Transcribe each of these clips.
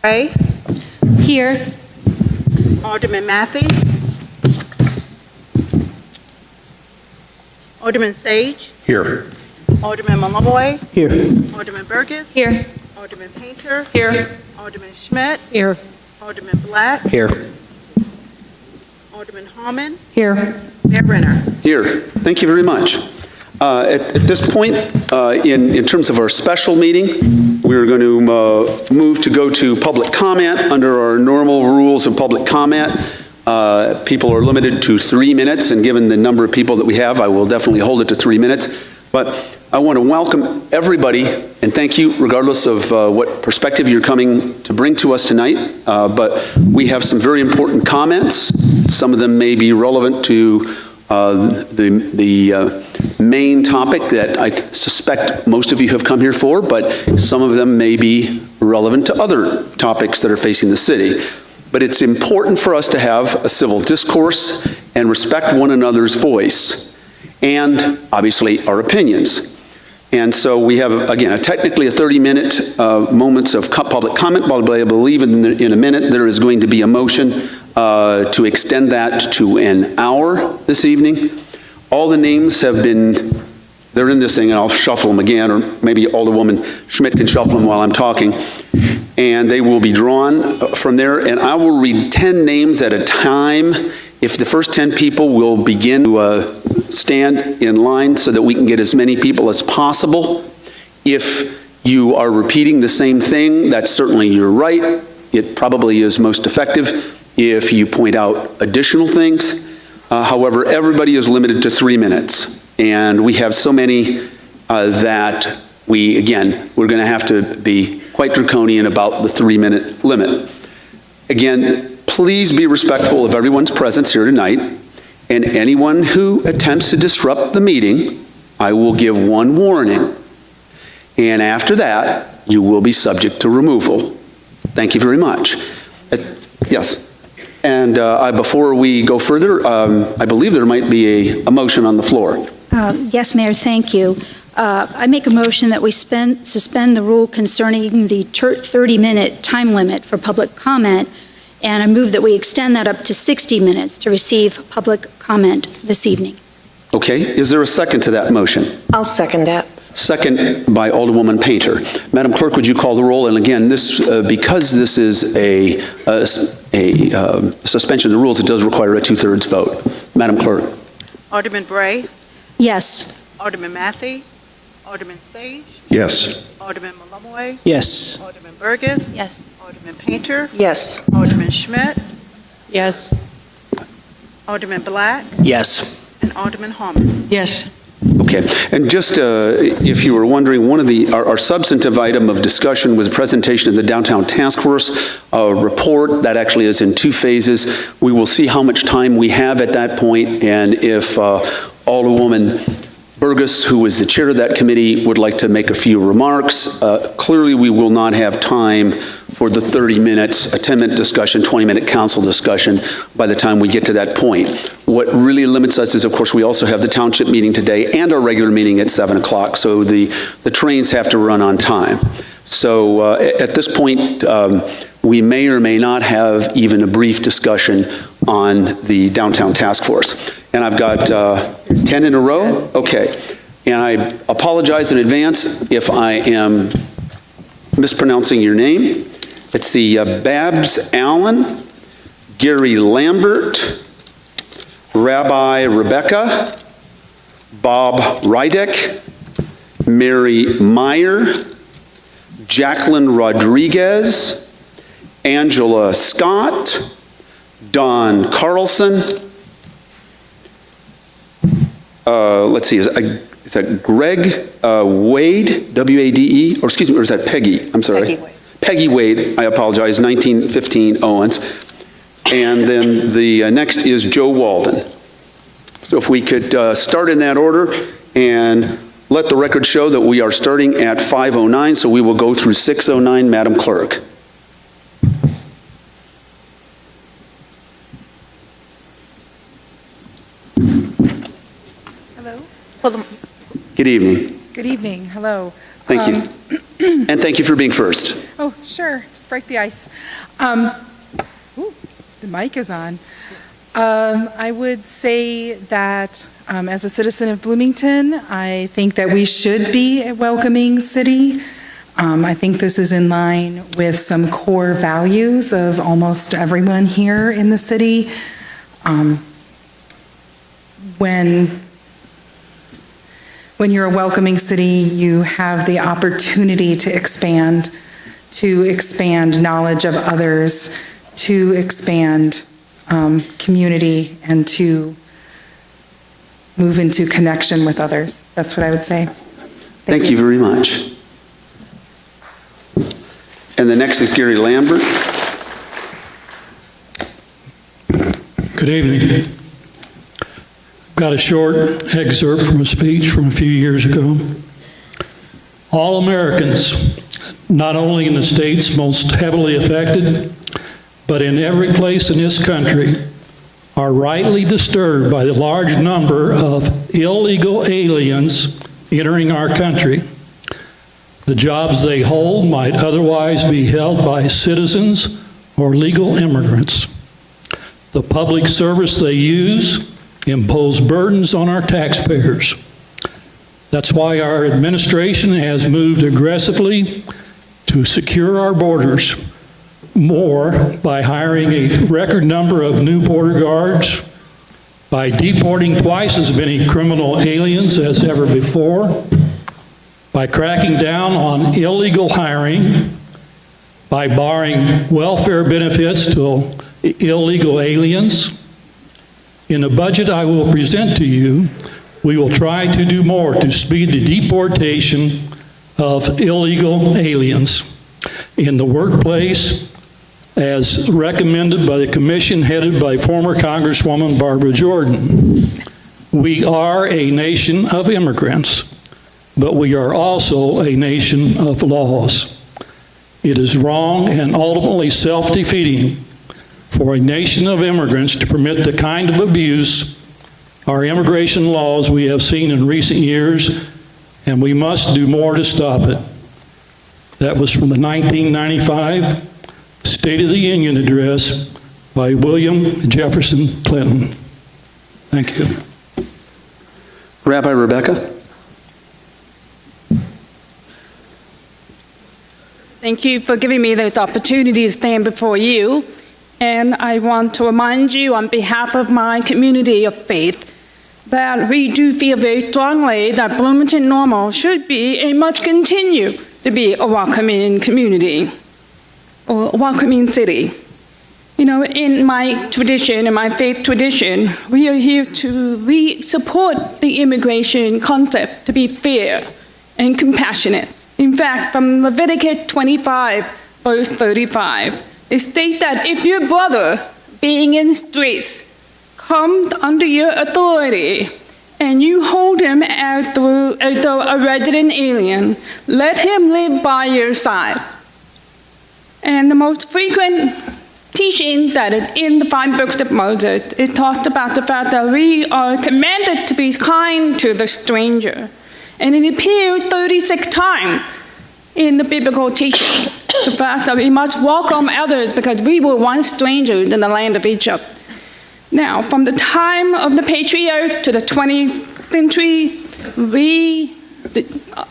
Gray, Here. Alderman Matthey, Alderman Sage, Here. Alderman Malloy, Here. Alderman Burgess, Here. Alderman Painter, Here. Alderman Schmidt, Here. Alderman Black, Here. Alderman Hallman, Here. Mayor Renner. Here. Thank you very much. At this point, in terms of our special meeting, we're going to move to go to public comment under our normal rules of public comment. People are limited to 3 minutes, and given the number of people that we have, I will definitely hold it to 3 minutes. But I want to welcome everybody and thank you, regardless of what perspective you're coming to bring to us tonight. But we have some very important comments. Some of them may be relevant to the main topic that I suspect most of you have come here for, but some of them may be relevant to other topics that are facing the city. But it's important for us to have a civil discourse and respect one another's voice and obviously our opinions. And so we have, again, technically a 30-minute moments of public comment, but I believe in a minute there is going to be a motion to extend that to an hour this evening. All the names have been, they're in this thing, and I'll shuffle them again, or maybe Alderwoman Schmidt can shuffle them while I'm talking. And they will be drawn from there, and I will read 10 names at a time. If the first 10 people will begin to stand in line so that we can get as many people as possible. If you are repeating the same thing, that's certainly your right. It probably is most effective if you point out additional things. However, everybody is limited to 3 minutes. And we have so many that we're going to have to be quite draconian about the 3-minute limit. Again, please be respectful of everyone's presence here tonight. And anyone who attempts to disrupt the meeting, I will give one warning. And after that, you will be subject to removal. Thank you very much. Yes. And before we go further, I believe there might be a motion on the floor. Yes, Mayor, thank you. I make a motion that we suspend the rule concerning the 30-minute time limit for public comment, and I move that we extend that up to 60 minutes to receive public comment this evening. Okay, is there a second to that motion? I'll second that. Second by Alderwoman Painter. Madam Clerk, would you call the roll? And again, this because this is a suspension of the rules, it does require a 2/3 vote. Madam Clerk. Alderman Bray, Yes. Alderman Matthey, Alderman Sage, Yes. Alderman Malloy, Yes. Alderman Burgess, Yes. Alderman Painter, Yes. Alderman Schmidt, Yes. Alderman Black, Yes. and Alderman Hallman. Yes. Okay, and just if you were wondering, one of our substantive item of discussion was a presentation of the Downtown Task Force report. That actually is in 2 phases. We will see how much time we have at that point, and if Alderwoman Burgess, who is the chair of that committee, would like to make a few remarks. Clearly, we will not have time for the 30 minutes, a 10-minute discussion, 20-minute council discussion by the time we get to that point. What really limits us is, of course, we also have the township meeting today and our regular meeting at 7 o'clock, so the trains have to run on time. So at this point, we may or may not have even a brief discussion on the Downtown Task Force. And I've got 10 in a row? Okay. And I apologize in advance if I am mispronouncing your name. It's the Babs Allen, Gary Lambert, Rabbi Rebecca, Bob Rydek, Mary Meyer, Jacqueline Rodriguez, Angela Scott, Don Carlson, let's see, is that Greg Wade, W-A-D-E, or excuse me, or is that Peggy? I'm sorry. Peggy Wade. Peggy Wade, I apologize, 1915 Owens. And then the next is Joe Walden. So if we could start in that order and let the record show that we are starting at 5:09, so we will go through 6:09, Madam Clerk. Hello. Good evening. Good evening. Hello. Thank you. And thank you for being first. Oh, sure, just break the ice. Ooh, the mic is on. I would say that as a citizen of Bloomington, I think that we should be a welcoming city. I think this is in line with some core values of almost everyone here in the city. When you're a welcoming city, you have the opportunity to expand knowledge of others, to expand community, and to move into connection with others. That's what I would say. Thank you very much. And the next is Gary Lambert. Good evening. Got a short excerpt from a speech from a few years ago. All Americans, not only in the states most heavily affected, but in every place in this country, are rightly disturbed by the large number of illegal aliens entering our country. The jobs they hold might otherwise be held by citizens or legal immigrants. The public service they use impose burdens on our taxpayers. That's why our administration has moved aggressively to secure our borders more by hiring a record number of new border guards, by deporting twice as many criminal aliens as ever before, by cracking down on illegal hiring, by barring welfare benefits to illegal aliens. In the budget I will present to you, we will try to do more to speed the deportation of illegal aliens in the workplace, as recommended by the commission headed by former Congresswoman Barbara Jordan. We are a nation of immigrants, but we are also a nation of laws. It is wrong and ultimately self-defeating for a nation of immigrants to permit the kind of abuse our immigration laws we have seen in recent years, and we must do more to stop it. That was from the 1995 State of the Union address by William Jefferson Clinton. Thank you. Rabbi Rebecca. Thank you for giving me this opportunity to stand before you. And I want to remind you on behalf of my community of faith that we do feel very strongly that Bloomington Normal should be and must continue to be a welcoming community or a welcoming city. You know, in my tradition, in my faith tradition, we are here we support the immigration concept to be fair and compassionate. In fact, from Leviticus 25, verse 35, it states that if your brother, being in straits, comes under your authority, and you hold him as though a resident alien, let him live by your side. And the most frequent teaching that is in the 5 books of Moses, it talks about the fact that we are commanded to be kind to the stranger. And it appears 36 times in the biblical teaching, the fact that we must welcome others because we were once strangers in the land of Egypt. Now, from the time of the patriarchs to the 20th century,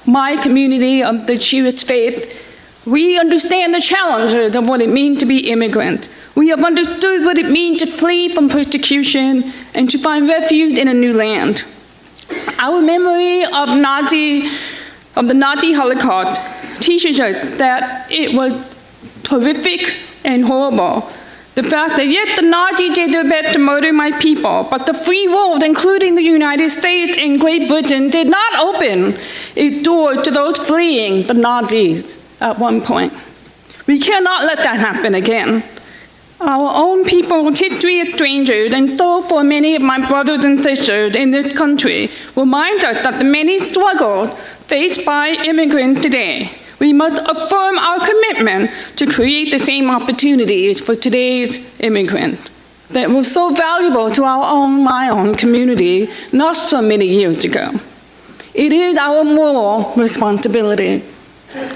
my community of the Jewish faith, we understand the challenges of what it means to be immigrants. We have understood what it means to flee from persecution and to find refuge in a new land. Our memory of the Nazi Holocaust teaches us that it was horrific and horrible. The fact that yet the Nazis did their best to murder my people, but the free world, including the United States and Great Britain, did not open its doors to those fleeing the Nazis at one point. We cannot let that happen again. Our own people's history is strangers, and so for many of my brothers and sisters in this country, remind us that the many struggles faced by immigrants today, we must affirm our commitment to create the same opportunities for today's immigrants that were so valuable to my own community not so many years ago. It is our moral responsibility.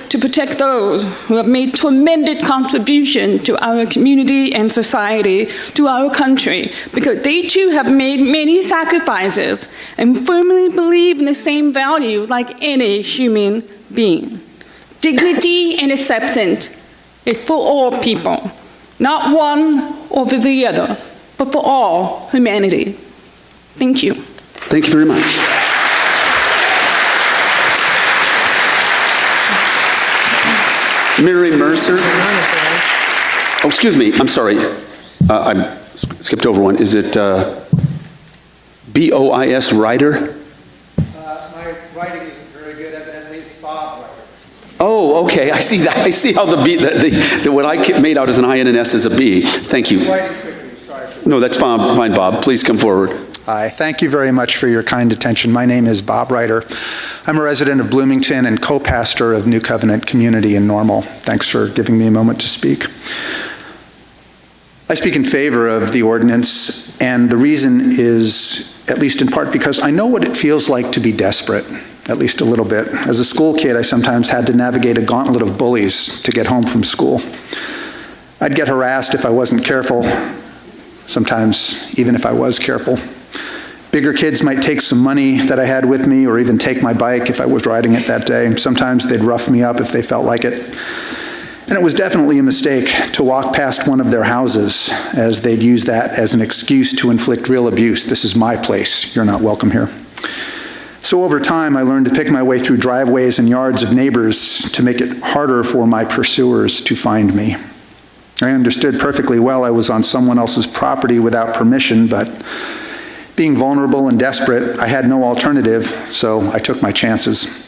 to protect those who have made tremendous contribution to our community and society, to our country, because they too have made many sacrifices and firmly believe in the same value like any human being. Dignity and acceptance is for all people, not one over the other, but for all humanity. Thank you. Thank you very much. Mary Mercer. Oh, excuse me, I'm sorry. I skipped over one. Is it B-O-I-S Ryder? My writing isn't very good. Evidently, it's Bob Ryder. Oh, okay, I see that. I see how the B, that what I made out as an I and an S is a B. Thank you. Writing quickly, sorry. No, that's fine, Bob. Please come forward. Hi, thank you very much for your kind attention. My name is Bob Ryder. I'm a resident of Bloomington and co-pastor of New Covenant Community in Normal. Thanks for giving me a moment to speak. I speak in favor of the ordinance, and the reason is, at least in part, because I know what it feels like to be desperate, at least a little bit. As a school kid, I sometimes had to navigate a gauntlet of bullies to get home from school. I'd get harassed if I wasn't careful, sometimes even if I was careful. Bigger kids might take some money that I had with me, or even take my bike if I was riding it that day. Sometimes they'd rough me up if they felt like it. And it was definitely a mistake to walk past one of their houses, as they'd use that as an excuse to inflict real abuse. This is my place. You're not welcome here. So over time, I learned to pick my way through driveways and yards of neighbors to make it harder for my pursuers to find me. I understood perfectly well I was on someone else's property without permission, but being vulnerable and desperate, I had no alternative, so I took my chances.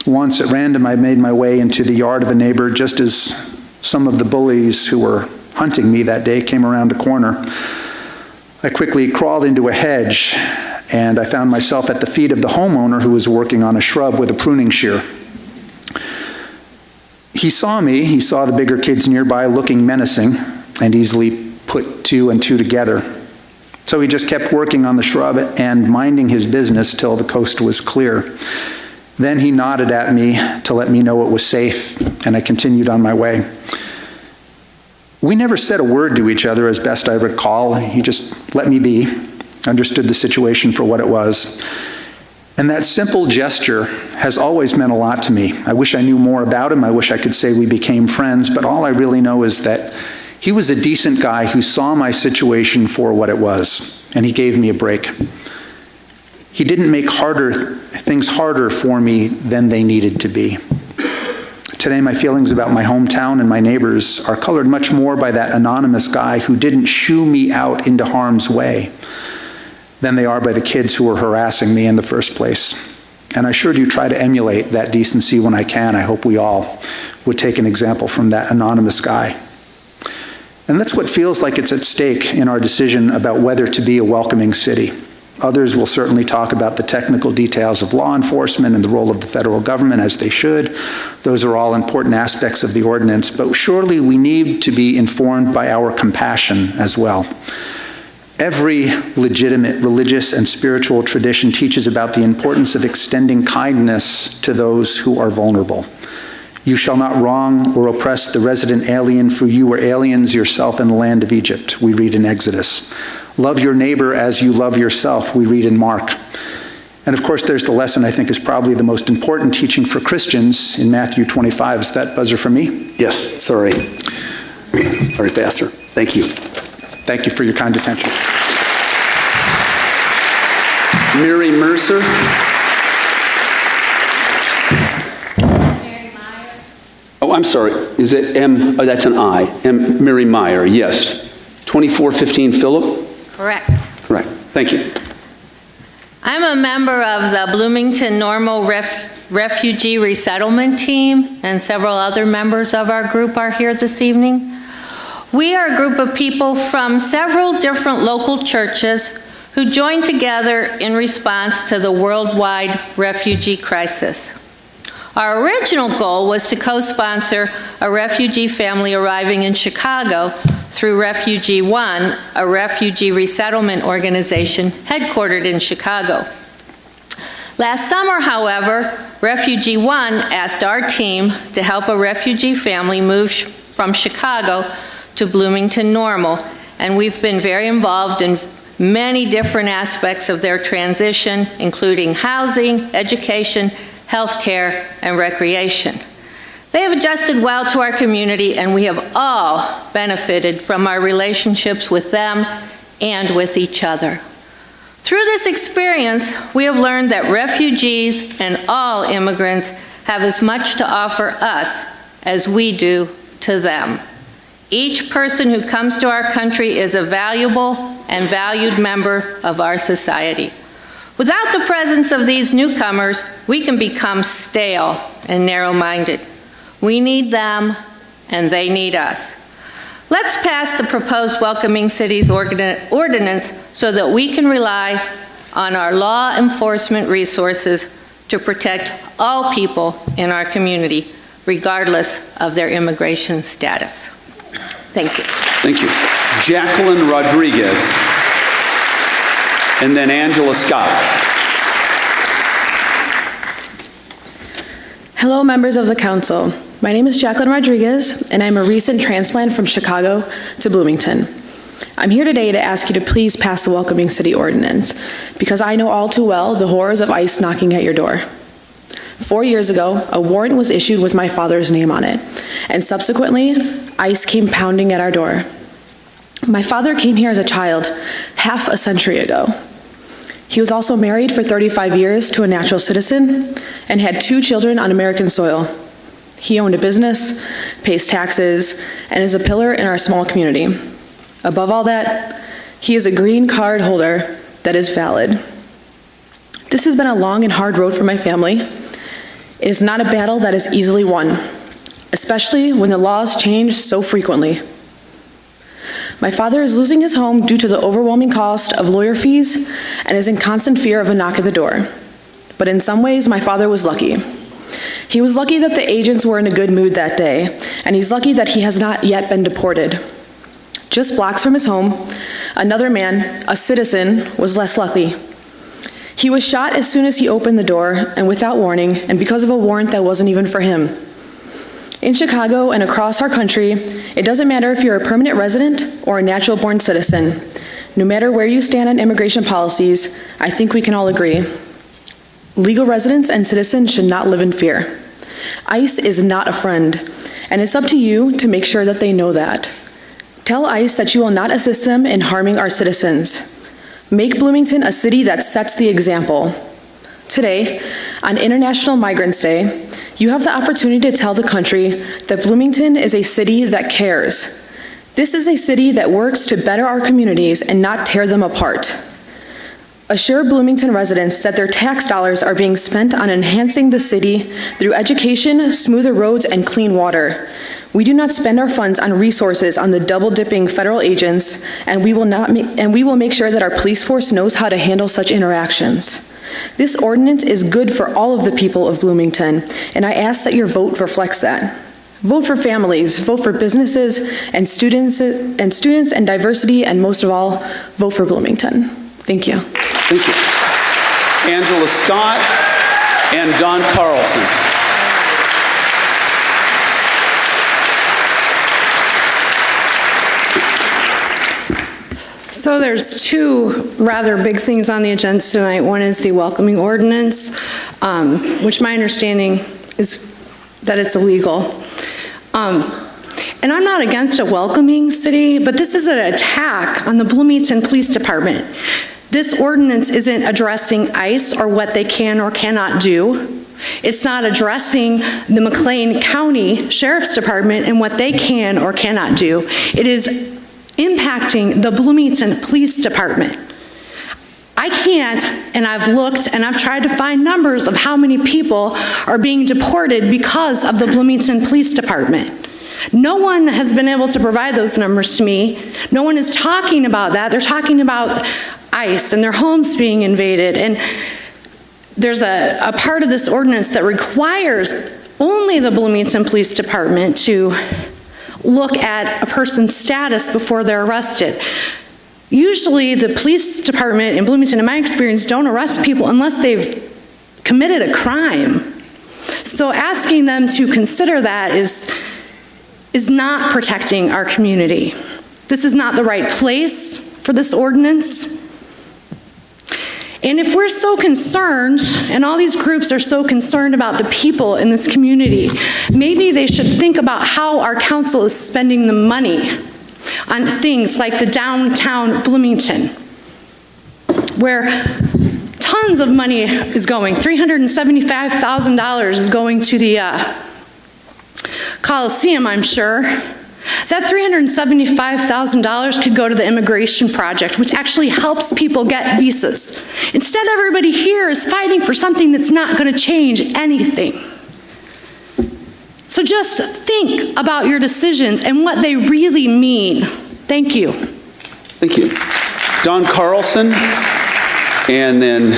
Once at random, I made my way into the yard of a neighbor just as some of the bullies who were hunting me that day came around a corner. I quickly crawled into a hedge, and I found myself at the feet of the homeowner who was working on a shrub with a pruning shear. He saw me, he saw the bigger kids nearby looking menacing, and easily put two and two together. So he just kept working on the shrub and minding his business till the coast was clear. Then he nodded at me to let me know it was safe, and I continued on my way. We never said a word to each other, as best I recall. He just let me be, understood the situation for what it was. And that simple gesture has always meant a lot to me. I wish I knew more about him. I wish I could say we became friends, but all I really know is that he was a decent guy who saw my situation for what it was, and he gave me a break. He didn't make things harder for me than they needed to be. Today, my feelings about my hometown and my neighbors are colored much more by that anonymous guy who didn't shoo me out into harm's way than they are by the kids who were harassing me in the first place. And I sure do try to emulate that decency when I can. I hope we all would take an example from that anonymous guy. And that's what feels like it's at stake in our decision about whether to be a welcoming city. Others will certainly talk about the technical details of law enforcement and the role of the federal government, as they should. Those are all important aspects of the ordinance, but surely we need to be informed by our compassion as well. Every legitimate religious and spiritual tradition teaches about the importance of extending kindness to those who are vulnerable. You shall not wrong or oppress the resident alien, for you were aliens yourself in the land of Egypt, we read in Exodus. Love your neighbor as you love yourself, we read in Mark. And of course, there's the lesson I think is probably the most important teaching for Christians in Matthew 25. Is that buzzer for me? Yes, sorry. Sorry, Pastor. Thank you. Thank you for your kind attention. Mary Mercer. Oh, I'm sorry. Is it M? Oh, that's an I. M. Mary Meyer, yes. 2415 Phillip? Correct. Correct. Thank you. I'm a member of the Bloomington Normal Refugee Resettlement Team, and several other members of our group are here this evening. We are a group of people from several different local churches who joined together in response to the worldwide refugee crisis. Our original goal was to co-sponsor a refugee family arriving in Chicago through Refugee One, a refugee resettlement organization headquartered in Chicago. Last summer, however, Refugee One asked our team to help a refugee family move from Chicago to Bloomington Normal, and we've been very involved in many different aspects of their transition, including housing, education, healthcare, and recreation. They have adjusted well to our community, and we have all benefited from our relationships with them and with each other. Through this experience, we have learned that refugees and all immigrants have as much to offer us as we do to them. Each person who comes to our country is a valuable and valued member of our society. Without the presence of these newcomers, we can become stale and narrow-minded. We need them, and they need us. Let's pass the proposed Welcoming Cities Ordinance so that we can rely on our law enforcement resources to protect all people in our community, regardless of their immigration status. Thank you. Thank you. Jacqueline Rodriguez, and then Angela Scott. Hello, members of the council. My name is Jacqueline Rodriguez, and I'm a recent transplant from Chicago to Bloomington. I'm here today to ask you to please pass the Welcoming City Ordinance, because I know all too well the horrors of ICE knocking at your door. 4 years ago, a warrant was issued with my father's name on it, and subsequently, ICE came pounding at our door. My father came here as a child, half a century ago. He was also married for 35 years to a natural citizen and had 2 children on American soil. He owned a business, pays taxes, and is a pillar in our small community. Above all that, he is a green card holder that is valid. This has been a long and hard road for my family. It is not a battle that is easily won, especially when the laws change so frequently. My father is losing his home due to the overwhelming cost of lawyer fees and is in constant fear of a knock at the door. But in some ways, my father was lucky. He was lucky that the agents were in a good mood that day, and he's lucky that he has not yet been deported. Just blocks from his home, another man, a citizen, was less lucky. He was shot as soon as he opened the door, and without warning, and because of a warrant that wasn't even for him. In Chicago and across our country, it doesn't matter if you're a permanent resident or a natural-born citizen. No matter where you stand on immigration policies, I think we can all agree. Legal residents and citizens should not live in fear. ICE is not a friend, and it's up to you to make sure that they know that. Tell ICE that you will not assist them in harming our citizens. Make Bloomington a city that sets the example. Today, on International Migrants Day, you have the opportunity to tell the country that Bloomington is a city that cares. This is a city that works to better our communities and not tear them apart. Assure Bloomington residents that their tax dollars are being spent on enhancing the city through education, smoother roads, and clean water. We do not spend our funds on resources on the double-dipping federal agents, and we will make sure that our police force knows how to handle such interactions. This ordinance is good for all of the people of Bloomington, and I ask that your vote reflects that. Vote for families, vote for businesses and students and diversity, and most of all, vote for Bloomington. Thank you. Thank you. Angela Scott and Don Carlson. So there's 2 rather big things on the agenda tonight. One is the welcoming ordinance, which my understanding is that it's illegal. And I'm not against a welcoming city, but this is an attack on the Bloomington Police Department. This ordinance isn't addressing ICE or what they can or cannot do. It's not addressing the McLean County Sheriff's Department and what they can or cannot do. It is impacting the Bloomington Police Department. I can't, and I've looked and I've tried to find numbers of how many people are being deported because of the Bloomington Police Department. No one has been able to provide those numbers to me. No one is talking about that. They're talking about ICE and their homes being invaded. And there's a part of this ordinance that requires only the Bloomington Police Department to look at a person's status before they're arrested. Usually the police department in Bloomington, in my experience, don't arrest people unless they've committed a crime. So asking them to consider that is not protecting our community. This is not the right place for this ordinance. And if we're so concerned, and all these groups are so concerned about the people in this community, maybe they should think about how our council is spending the money on things like the downtown Bloomington, where tons of money is going. $375,000 is going to the Coliseum, I'm sure. That $375,000 could go to the immigration project, which actually helps people get visas. Instead, everybody here is fighting for something that's not going to change anything. So just think about your decisions and what they really mean. Thank you. Thank you. Don Carlson, and then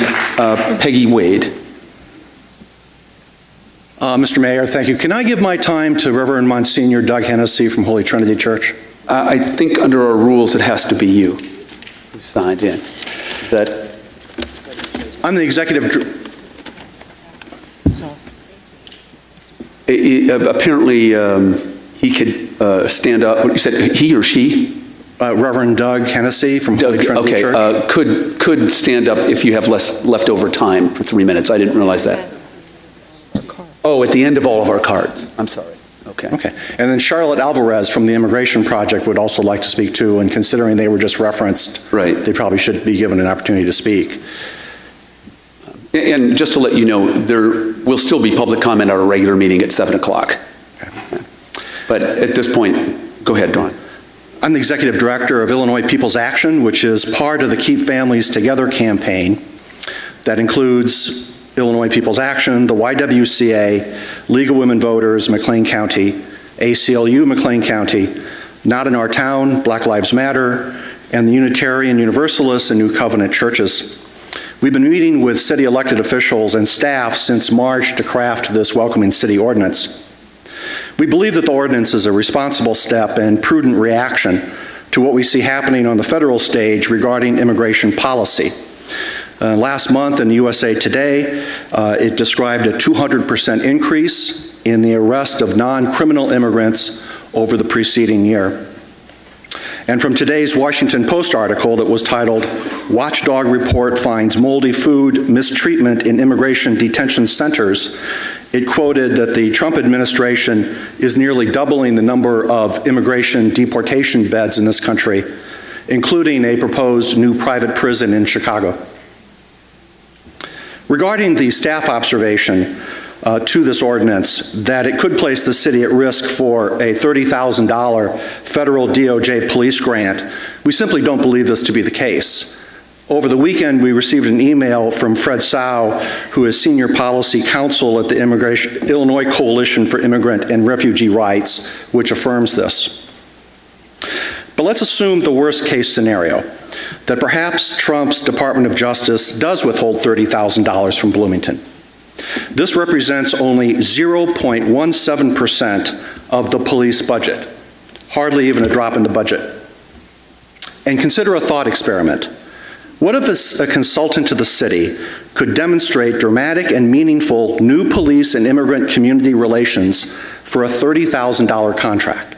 Peggy Wade. Mr. Mayor, thank you. Can I give my time to Reverend Monsignor Doug Hennessy from Holy Trinity Church? I think under our rules, it has to be you who signed in. Is that? I'm the executive. Apparently, he could stand up. You said he or she? Reverend Doug Hennessy from Holy Trinity Church. Okay, could stand up if you have leftover time for 3 minutes. I didn't realize that. Oh, at the end of all of our cards. I'm sorry. Okay. Okay. And then Charlotte Alvarez from the Immigration Project would also like to speak too, and considering they were just referenced, right, they probably should be given an opportunity to speak. And just to let you know, there will still be public comment at our regular meeting at 7 o'clock. Okay. But at this point, go ahead, Don. I'm the executive director of Illinois People's Action, which is part of the Keep Families Together campaign that includes Illinois People's Action, the YWCA, League of Women Voters, McLean County, ACLU, McLean County, Not in Our Town, Black Lives Matter, and the Unitarian Universalist and New Covenant churches. We've been meeting with city elected officials and staff since March to craft this welcoming city ordinance. We believe that the ordinance is a responsible step and prudent reaction to what we see happening on the federal stage regarding immigration policy. Last month in USA Today, it described a 200% increase in the arrest of non-criminal immigrants over the preceding year. And from today's Washington Post article that was titled, "Watchdog Report Finds Moldy Food Mistreatment in Immigration Detention Centers," it quoted that the Trump administration is nearly doubling the number of immigration deportation beds in this country, including a proposed new private prison in Chicago. Regarding the staff observation to this ordinance that it could place the city at risk for a $30,000 federal DOJ police grant, we simply don't believe this to be the case. Over the weekend, we received an email from Fred Sau, who is Senior Policy Counsel at the Illinois Coalition for Immigrant and Refugee Rights, which affirms this. But let's assume the worst case scenario, that perhaps Trump's Department of Justice does withhold $30,000 from Bloomington. This represents only 0.17% of the police budget, hardly even a drop in the budget. And consider a thought experiment. What if a consultant to the city could demonstrate dramatic and meaningful new police and immigrant community relations for a $30,000 contract?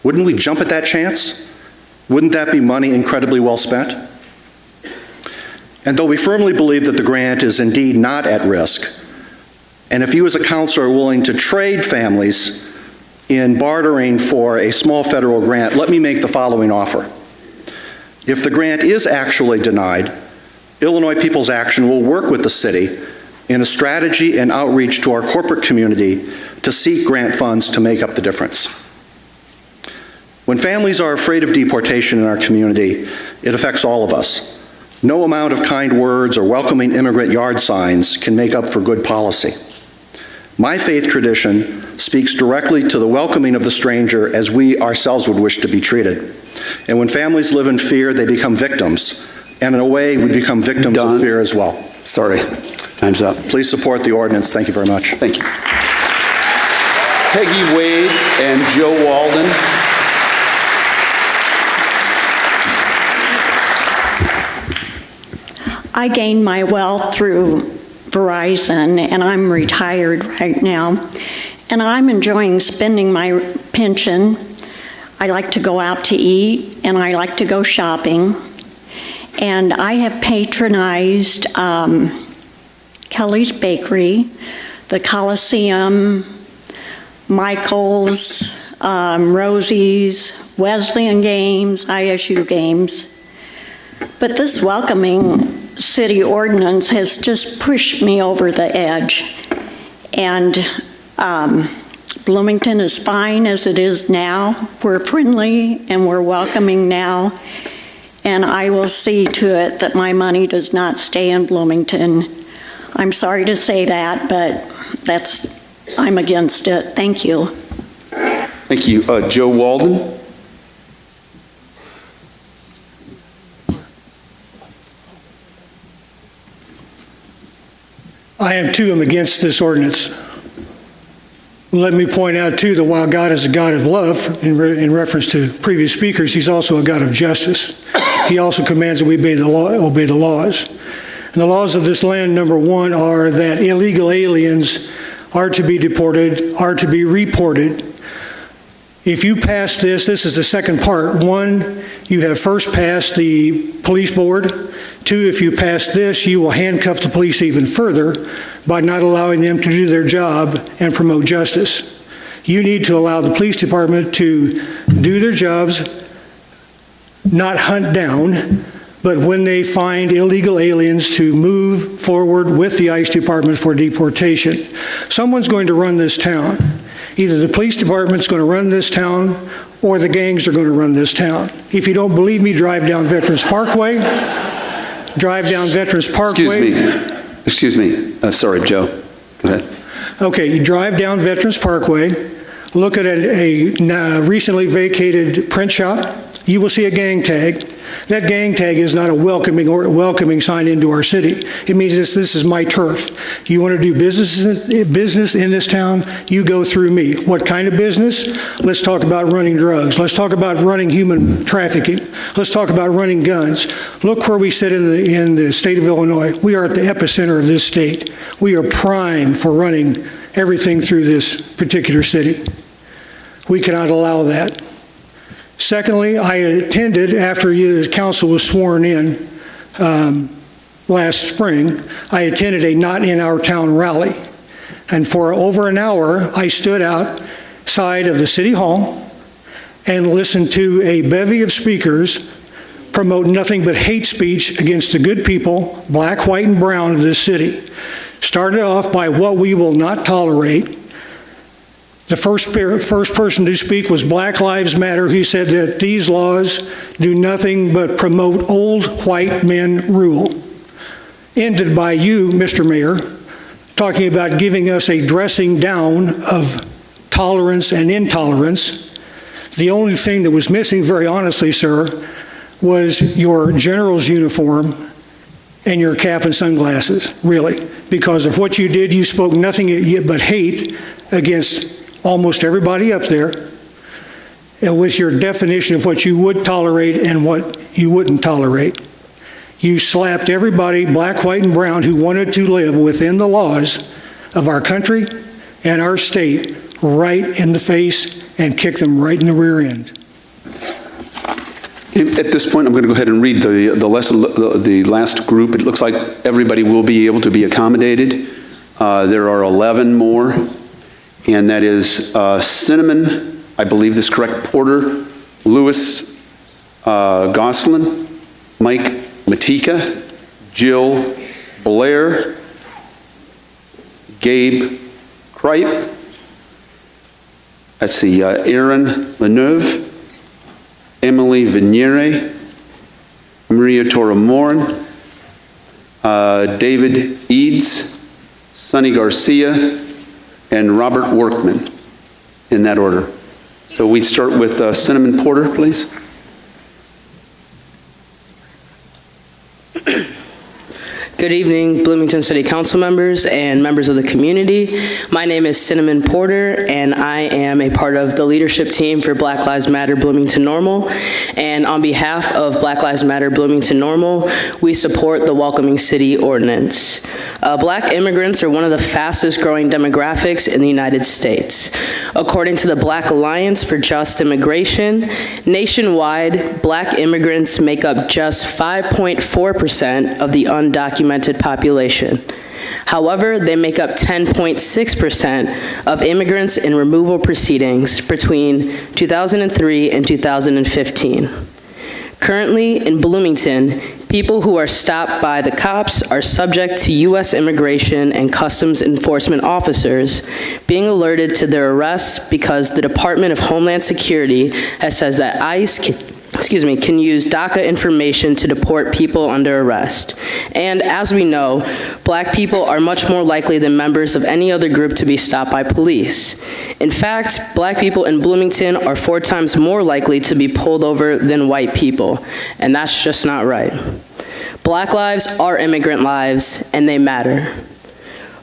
Wouldn't we jump at that chance? Wouldn't that be money incredibly well spent? And though we firmly believe that the grant is indeed not at risk, and if you as a council are willing to trade families in bartering for a small federal grant, let me make the following offer. If the grant is actually denied, Illinois People's Action will work with the city in a strategy and outreach to our corporate community to seek grant funds to make up the difference. When families are afraid of deportation in our community, it affects all of us. No amount of kind words or welcoming immigrant yard signs can make up for good policy. My faith tradition speaks directly to the welcoming of the stranger as we ourselves would wish to be treated. And when families live in fear, they become victims. And in a way, we become victims of fear as well. Sorry, time's up. Please support the ordinance. Thank you very much. Thank you. Peggy Wade and Joe Walden. I gained my wealth through Verizon, and I'm retired right now, and I'm enjoying spending my pension. I like to go out to eat, and I like to go shopping, and I have patronized Kelly's Bakery, the Coliseum, Michael's, Rosie's, Wesleyan Games, ISU Games. But this welcoming city ordinance has just pushed me over the edge. And Bloomington is fine as it is now. We're friendly and we're welcoming now. And I will see to it that my money does not stay in Bloomington. I'm sorry to say that, but I'm against it. Thank you. Thank you. Joe Walden? I am too am against this ordinance. Let me point out too that while God is a God of love, in reference to previous speakers, he's also a God of justice. He also commands that we obey the laws. And the laws of this land, number one, are that illegal aliens are to be deported, are to be reported. If you pass this is the second part. One, you have first passed the police board. Two, if you pass this, you will handcuff the police even further by not allowing them to do their job and promote justice. You need to allow the police department to do their jobs, not hunt down, but when they find illegal aliens, to move forward with the ICE department for deportation. Someone's going to run this town. Either the police department's going to run this town or the gangs are going to run this town. If you don't believe me, drive down Veterans Parkway. Drive down Veterans Parkway. Excuse me. Sorry, Joe. Go ahead. Okay, you drive down Veterans Parkway, look at a recently vacated print shop, you will see a gang tag. That gang tag is not a welcoming sign into our city. It means this is my turf. You want to do business in this town, you go through me. What kind of business? Let's talk about running drugs. Let's talk about running human trafficking. Let's talk about running guns. Look where we sit in the state of Illinois. We are at the epicenter of this state. We are prime for running everything through this particular city. We cannot allow that. Secondly, I attended, after the council was sworn in last spring, I attended a Not in Our Town rally. And for over an hour, I stood outside of the city hall and listened to a bevy of speakers promote nothing but hate speech against the good people, black, white, and brown of this city. Started off by what we will not tolerate. The first person to speak was Black Lives Matter, who said that these laws do nothing but promote old white men rule. Ended by you, Mr. Mayor, talking about giving us a dressing down of tolerance and intolerance. The only thing that was missing, very honestly, sir, was your general's uniform and your cap and sunglasses, really. Because of what you did, you spoke nothing but hate against almost everybody up there, and with your definition of what you would tolerate and what you wouldn't tolerate. You slapped everybody, black, white, and brown, who wanted to live within the laws of our country and our state right in the face and kicked them right in the rear end. At this point, I'm going to go ahead and read the last group. It looks like everybody will be able to be accommodated. There are 11 more. And that is Cinnamon, I believe this is correct, Porter, Louis Goslin, Mike Matika, Jill Blair, Gabe Kripe, let's see, Aaron Leneuve, Emily Veniere, Maria Toramorin, David Eads, Sonny Garcia, and Robert Workman, in that order. So we start with Cinnamon Porter, please. Good evening, Bloomington City Council members and members of the community. My name is Cinnamon Porter, and I am a part of the leadership team for Black Lives Matter Bloomington Normal. And on behalf of Black Lives Matter Bloomington Normal, we support the Welcoming City Ordinance. Black immigrants are one of the fastest growing demographics in the United States. According to the Black Alliance for Just Immigration, nationwide, Black immigrants make up just 5.4% of the undocumented population. However, they make up 10.6% of immigrants in removal proceedings between 2003 and 2015. Currently, in Bloomington, people who are stopped by the cops are subject to U.S. Immigration and Customs Enforcement officers being alerted to their arrests because the Department of Homeland Security has said that ICE can use DACA information to deport people under arrest. And as we know, Black people are much more likely than members of any other group to be stopped by police. In fact, Black people in Bloomington are 4 times more likely to be pulled over than white people, and that's just not right. Black lives are immigrant lives, and they matter.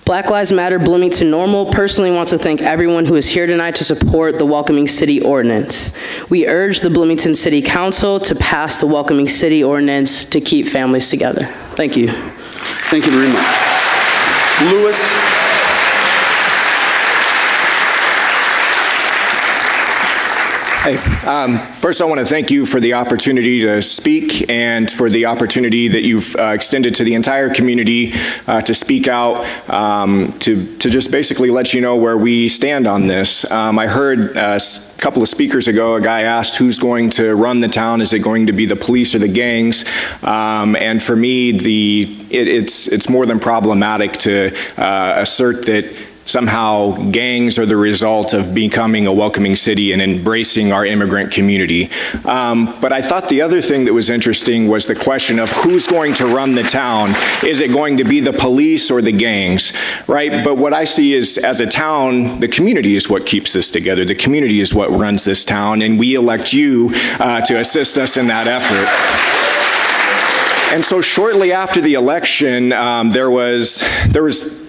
Black Lives Matter Bloomington Normal personally wants to thank everyone who is here tonight to support the Welcoming City Ordinance. We urge the Bloomington City Council to pass the Welcoming City Ordinance to keep families together. Thank you. Thank you very much. Lewis? Hey, first I want to thank you for the opportunity to speak and for the opportunity that you've extended to the entire community to speak out, to just basically let you know where we stand on this. I heard a couple of speakers ago, a guy asked who's going to run the town. Is it going to be the police or the gangs? And for me, it's more than problematic to assert that somehow gangs are the result of becoming a welcoming city and embracing our immigrant community. But I thought the other thing that was interesting was the question of who's going to run the town. Is it going to be the police or the gangs, right? But what I see is, as a town, the community is what keeps us together. The community is what runs this town, and we elect you to assist us in that effort. And so shortly after the election, there was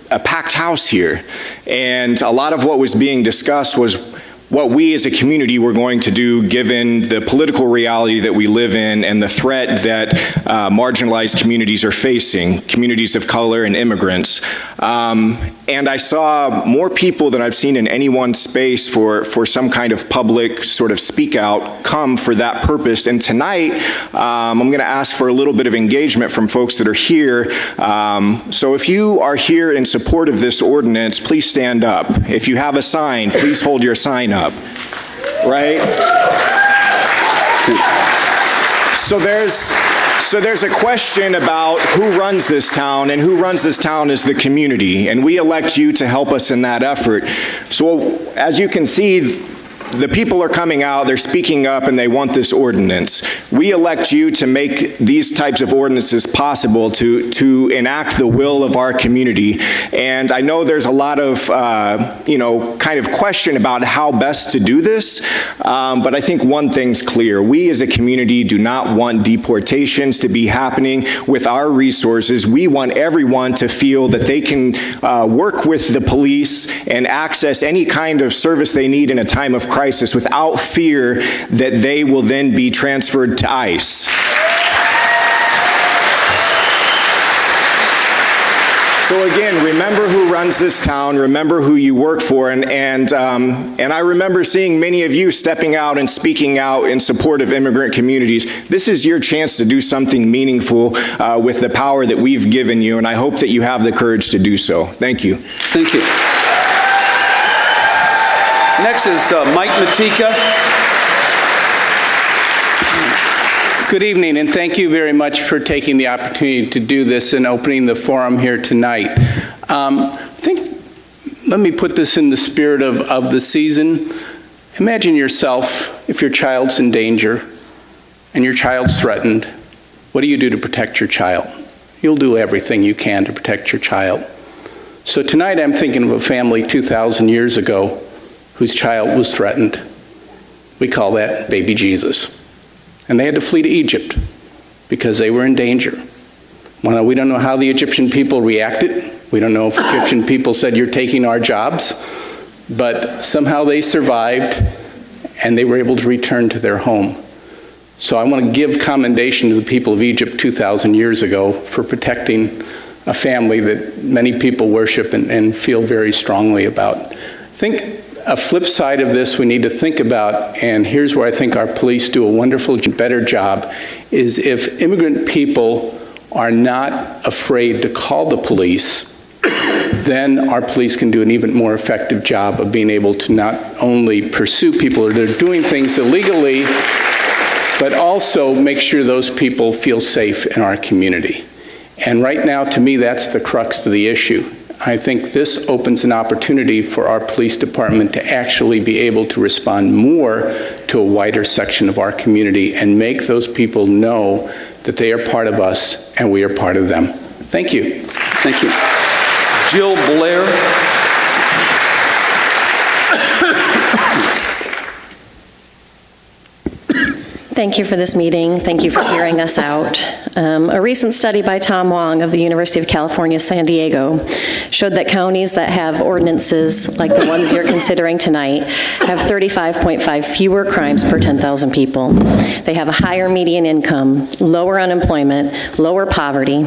a packed house here, and a lot of what was being discussed was what we as a community were going to do given the political reality that we live in and the threat that marginalized communities are facing, communities of color and immigrants. And I saw more people than I've seen in any one space for some kind of public sort of speak out come for that purpose. And tonight, I'm going to ask for a little bit of engagement from folks that are here. So if you are here in support of this ordinance, please stand up. If you have a sign, please hold your sign up, right? So there's a question about who runs this town, and who runs this town is the community, and we elect you to help us in that effort. So as you can see, the people are coming out, they're speaking up, and they want this ordinance. We elect you to make these types of ordinances possible, to enact the will of our community. And I know there's a lot of, kind of question about how best to do this, but I think one thing's clear. We as a community do not want deportations to be happening with our resources. We want everyone to feel that they can work with the police and access any kind of service they need in a time of crisis without fear that they will then be transferred to ICE. So again, remember who runs this town, remember who you work for, and I remember seeing many of you stepping out and speaking out in support of immigrant communities. This is your chance to do something meaningful with the power that we've given you, and I hope that you have the courage to do so. Thank you. Thank you. Next is Mike Matika. Good evening, and thank you very much for taking the opportunity to do this and opening the forum here tonight. Let me put this in the spirit of the season. Imagine yourself, if your child's in danger and your child's threatened, what do you do to protect your child? You'll do everything you can to protect your child. So tonight I'm thinking of a family 2,000 years ago whose child was threatened. We call that baby Jesus. And they had to flee to Egypt because they were in danger. Well, we don't know how the Egyptian people reacted. We don't know if Egyptian people said, "You're taking our jobs," but somehow they survived and they were able to return to their home. So I want to give commendation to the people of Egypt 2,000 years ago for protecting a family that many people worship and feel very strongly about. I think a flip side of this we need to think about, and here's where I think our police do a wonderful, better job, is if immigrant people are not afraid to call the police, then our police can do an even more effective job of being able to not only pursue people that are doing things illegally, but also make sure those people feel safe in our community. And right now, to me, that's the crux of the issue. I think this opens an opportunity for our police department to actually be able to respond more to a wider section of our community and make those people know that they are part of us and we are part of them. Thank you. Thank you. Jill Blair. Thank you for this meeting. Thank you for hearing us out. A recent study by Tom Wong of the University of California, San Diego, showed that counties that have ordinances like the ones you're considering tonight have 35.5 fewer crimes per 10,000 people. They have a higher median income, lower unemployment, lower poverty,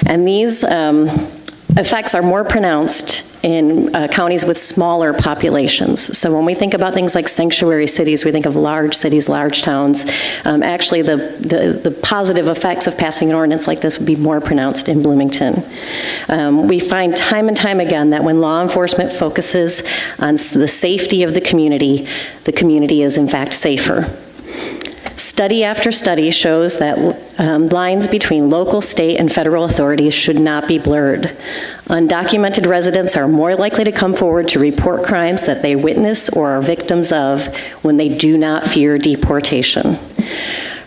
and these effects are more pronounced in counties with smaller populations. So when we think about things like sanctuary cities, we think of large cities, large towns. Actually, the positive effects of passing an ordinance like this would be more pronounced in Bloomington. We find time and time again that when law enforcement focuses on the safety of the community is in fact safer. Study after study shows that lines between local, state, and federal authorities should not be blurred. Undocumented residents are more likely to come forward to report crimes that they witness or are victims of when they do not fear deportation.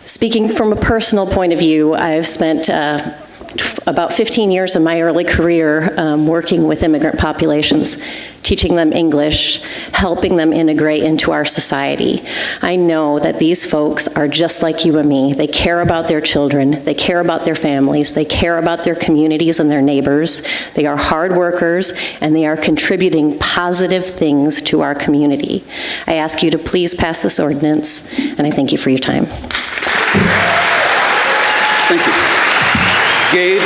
Speaking from a personal point of view, I've spent about 15 years of my early career working with immigrant populations, teaching them English, helping them integrate into our society. I know that these folks are just like you and me. They care about their children, they care about their families, they care about their communities and their neighbors. They are hard workers, and they are contributing positive things to our community. I ask you to please pass this ordinance, and I thank you for your time. Thank you. Gabe.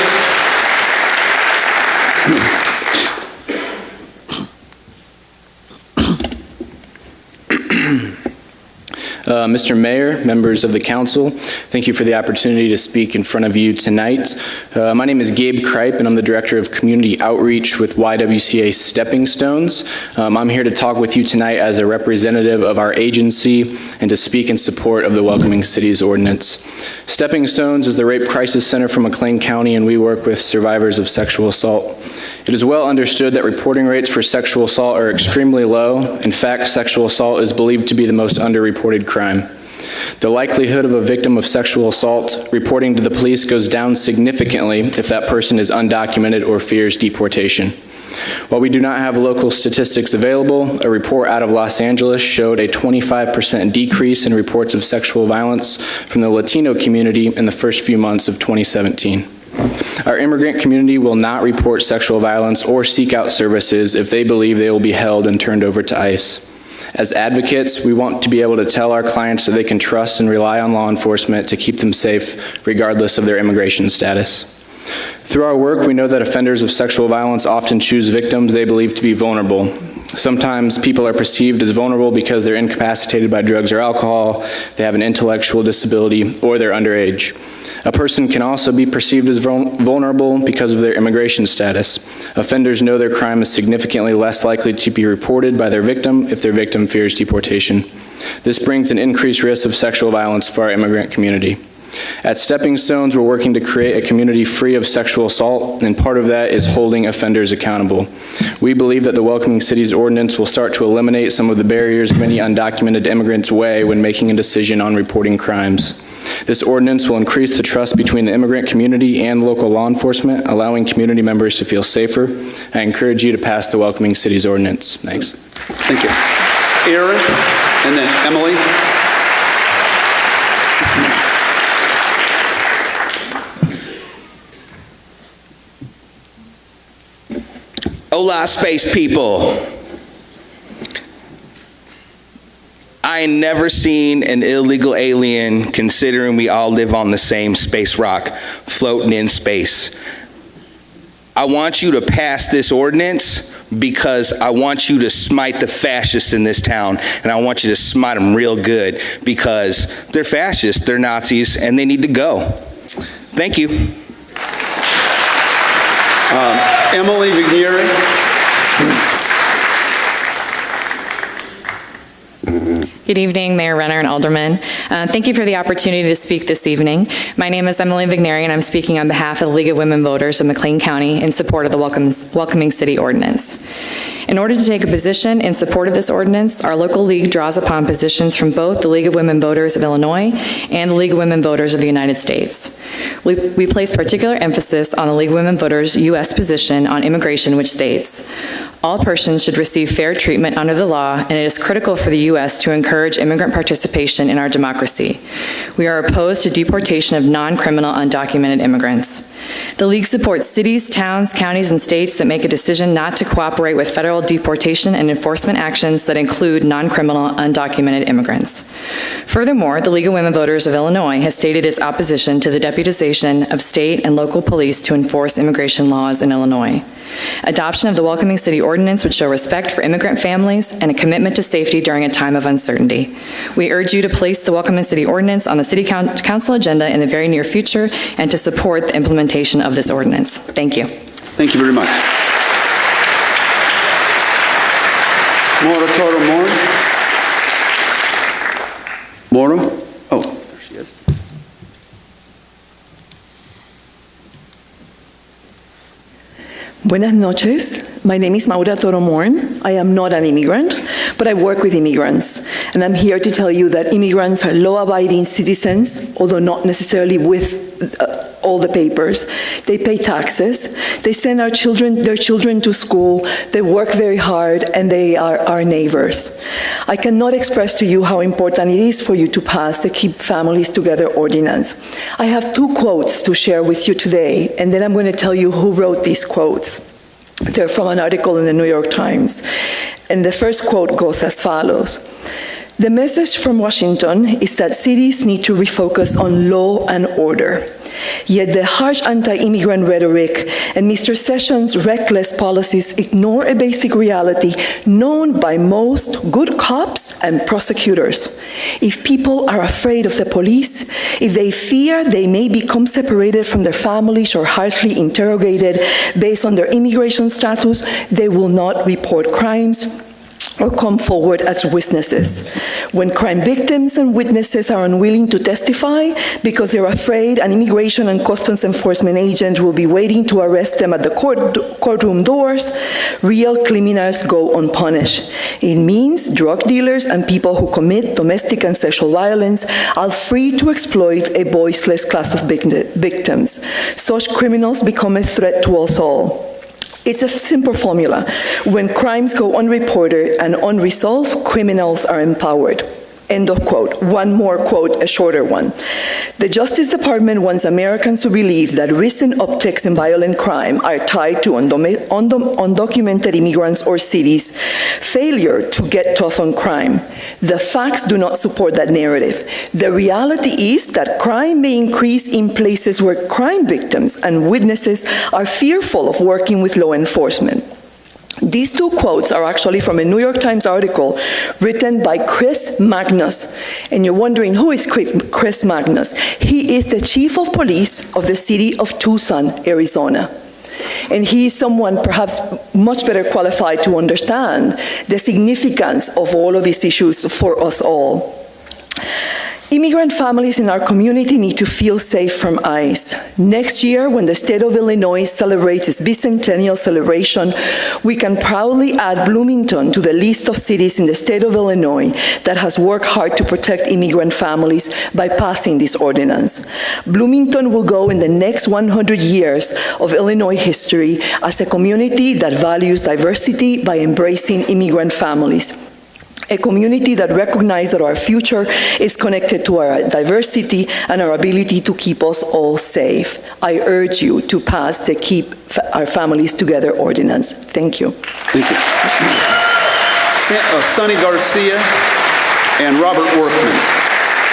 Mr. Mayor, members of the council, thank you for the opportunity to speak in front of you tonight. My name is Gabe Kripe, and I'm the Director of Community Outreach with YWCA Stepping Stones. I'm here to talk with you tonight as a representative of our agency and to speak in support of the Welcoming Cities Ordinance. Stepping Stones is the Rape Crisis Center for McLean County, and we work with survivors of sexual assault. It is well understood that reporting rates for sexual assault are extremely low. In fact, sexual assault is believed to be the most underreported crime. The likelihood of a victim of sexual assault reporting to the police goes down significantly if that person is undocumented or fears deportation. While we do not have local statistics available, a report out of Los Angeles showed a 25% decrease in reports of sexual violence from the Latino community in the first few months of 2017. Our immigrant community will not report sexual violence or seek out services if they believe they will be held and turned over to ICE. As advocates, we want to be able to tell our clients that they can trust and rely on law enforcement to keep them safe, regardless of their immigration status. Through our work, we know that offenders of sexual violence often choose victims they believe to be vulnerable. Sometimes people are perceived as vulnerable because they're incapacitated by drugs or alcohol, they have an intellectual disability, or they're underage. A person can also be perceived as vulnerable because of their immigration status. Offenders know their crime is significantly less likely to be reported by their victim if their victim fears deportation. This brings an increased risk of sexual violence for our immigrant community. At Stepping Stones, we're working to create a community free of sexual assault, and part of that is holding offenders accountable. We believe that the Welcoming Cities Ordinance will start to eliminate some of the barriers many undocumented immigrants weigh when making a decision on reporting crimes. This ordinance will increase the trust between the immigrant community and local law enforcement, allowing community members to feel safer. I encourage you to pass the Welcoming Cities Ordinance. Thanks. Thank you. Aaron, and then Emily. Hola, space people. I ain't never seen an illegal alien, considering we all live on the same space rock, floating in space. I want you to pass this ordinance because I want you to smite the fascists in this town, and I want you to smite them real good because they're fascists, they're Nazis, and they need to go. Thank you. Emily Vigneri. Good evening, Mayor Renner and Aldermen. Thank you for the opportunity to speak this evening. My name is Emily Vigneri, and I'm speaking on behalf of the League of Women Voters of McLean County in support of the Welcoming City Ordinance. In order to take a position in support of this ordinance, our local league draws upon positions from both the League of Women Voters of Illinois and the League of Women Voters of the United States. We place particular emphasis on the League of Women Voters' U.S. position on immigration, which states, all persons should receive fair treatment under the law, and it is critical for the U.S. to encourage immigrant participation in our democracy. We are opposed to deportation of non-criminal undocumented immigrants. The League supports cities, towns, counties, and states that make a decision not to cooperate with federal deportation and enforcement actions that include non-criminal undocumented immigrants. Furthermore, the League of Women Voters of Illinois has stated its opposition to the deputization of state and local police to enforce immigration laws in Illinois. Adoption of the Welcoming City Ordinance would show respect for immigrant families and a commitment to safety during a time of uncertainty. We urge you to place the Welcoming City Ordinance on the City Council agenda in the very near future and to support the implementation of this ordinance. Thank you. Thank you very much. Maura Toro Moore. Maura? Oh, there she is. Buenas noches. My name is Maura Toro Morn. I am not an immigrant, but I work with immigrants. And I'm here to tell you that immigrants are law-abiding citizens, although not necessarily with all the papers. They pay taxes. They send their children to school. They work very hard, and they are our neighbors. I cannot express to you how important it is for you to pass the Keep Families Together ordinance. I have 2 quotes to share with you today, and then I'm going to tell you who wrote these quotes. They're from an article in the New York Times. And the first quote goes as follows. The message from Washington is that cities need to refocus on law and order. Yet the harsh anti-immigrant rhetoric and Mr. Sessions' reckless policies ignore a basic reality known by most good cops and prosecutors. If people are afraid of the police, if they fear they may become separated from their families or harshly interrogated based on their immigration status, they will not report crimes or come forward as witnesses. When crime victims and witnesses are unwilling to testify because they're afraid an immigration and customs enforcement agent will be waiting to arrest them at the courtroom doors, real criminals go unpunished. It means drug dealers and people who commit domestic and sexual violence are free to exploit a voiceless class of victims. Such criminals become a threat to us all. It's a simple formula. When crimes go unreported and unresolved, criminals are empowered. End of quote. One more quote, a shorter one. The Justice Department wants Americans to believe that recent upticks in violent crime are tied to undocumented immigrants or cities' failure to get tough on crime. The facts do not support that narrative. The reality is that crime may increase in places where crime victims and witnesses are fearful of working with law enforcement. These 2 quotes are actually from a New York Times article written by Chris Magnus. And you're wondering, who is Chris Magnus? He is the chief of police of the city of Tucson, Arizona. And he is someone perhaps much better qualified to understand the significance of all of these issues for us all. Immigrant families in our community need to feel safe from ICE. Next year, when the state of Illinois celebrates its bicentennial celebration, we can proudly add Bloomington to the list of cities in the state of Illinois that has worked hard to protect immigrant families by passing this ordinance. Bloomington will go in the next 100 years of Illinois history as a community that values diversity by embracing immigrant families. A community that recognizes that our future is connected to our diversity and our ability to keep us all safe. I urge you to pass the Keep Our Families Together ordinance. Thank you. Thank you. Sonny Garcia and Robert Workman.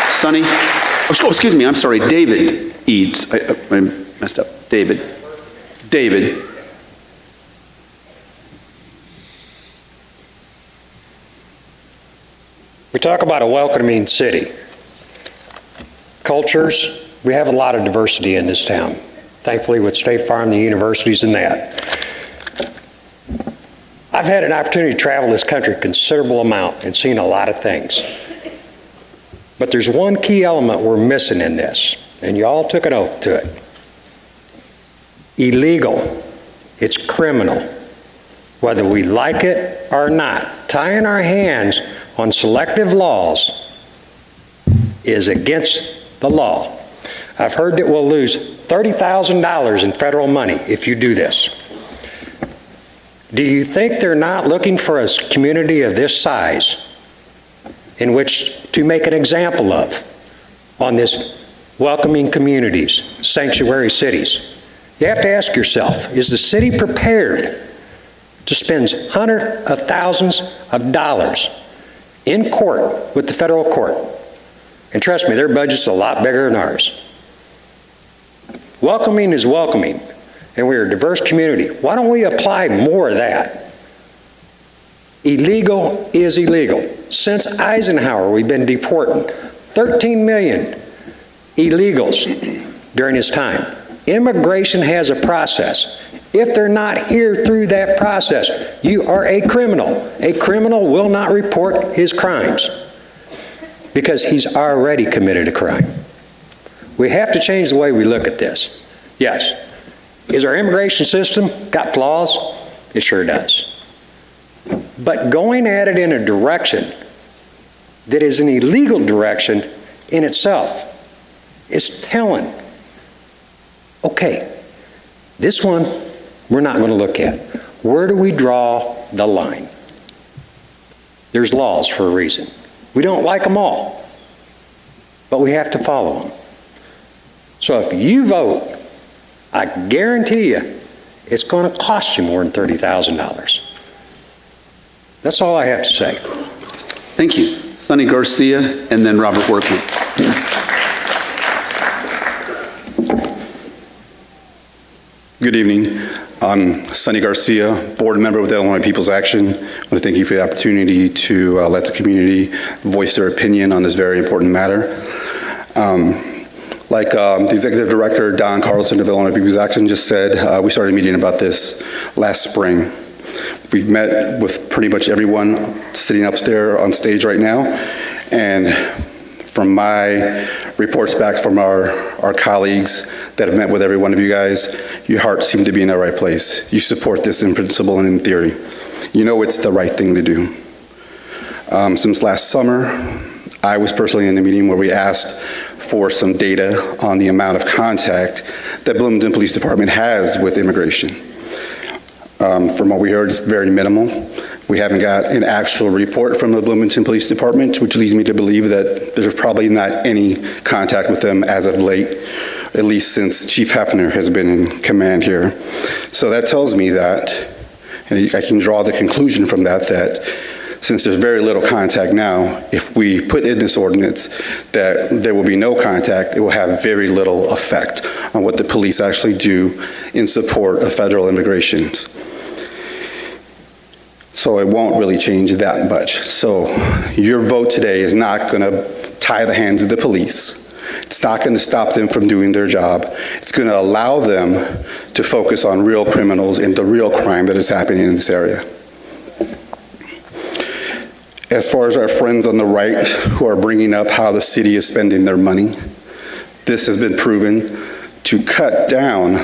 Sonny, oh, excuse me, I'm sorry, David Eads. I messed up. David. We talk about a welcoming city. Cultures, we have a lot of diversity in this town. Thankfully, with State Farm, the universities, and that. I've had an opportunity to travel this country a considerable amount and seen a lot of things. But there's one key element we're missing in this, and you all took an oath to it. Illegal. It's criminal. Whether we like it or not, tying our hands on selective laws is against the law. I've heard that we'll lose $30,000 in federal money if you do this. Do you think they're not looking for a community of this size in which to make an example of on this welcoming communities, sanctuary cities? You have to ask yourself, is the city prepared to spend hundreds of thousands of dollars in court with the federal court? And trust me, their budget's a lot bigger than ours. Welcoming is welcoming, and we're a diverse community. Why don't we apply more of that? Illegal is illegal. Since Eisenhower, we've been deporting 13 million illegals during his time. Immigration has a process. If they're not here through that process, you are a criminal. A criminal will not report his crimes because he's already committed a crime. We have to change the way we look at this. Yes. Is our immigration system got flaws? It sure does. But going at it in a direction that is an illegal direction in itself is telling, okay, this one we're not going to look at. Where do we draw the line? There's laws for a reason. We don't like them all, but we have to follow them. So if you vote, I guarantee you it's going to cost you more than $30,000. That's all I have to say. Thank you. Sonny Garcia and then Robert Workman. Good evening. I'm Sonny Garcia, board member with Illinois People's Action. I want to thank you for the opportunity to let the community voice their opinion on this very important matter. Like the executive director, Don Carlson of Illinois People's Action just said, we started a meeting about this last spring. We've met with pretty much everyone sitting upstairs on stage right now, and from my reports back from our colleagues that have met with every one of you guys, your hearts seem to be in the right place. You support this in principle and in theory. You know it's the right thing to do. Since last summer, I was personally in a meeting where we asked for some data on the amount of contact that Bloomington Police Department has with immigration. From what we heard, it's very minimal. We haven't got an actual report from the Bloomington Police Department, which leads me to believe that there's probably not any contact with them as of late, at least since Chief Hefner has been in command here. So that tells me that, and I can draw the conclusion from that, that since there's very little contact now, if we put in this ordinance that there will be no contact, it will have very little effect on what the police actually do in support of federal immigration. So it won't really change that much. So your vote today is not going to tie the hands of the police. It's not going to stop them from doing their job. It's going to allow them to focus on real criminals and the real crime that is happening in this area. As far as our friends on the right who are bringing up how the city is spending their money, this has been proven to cut down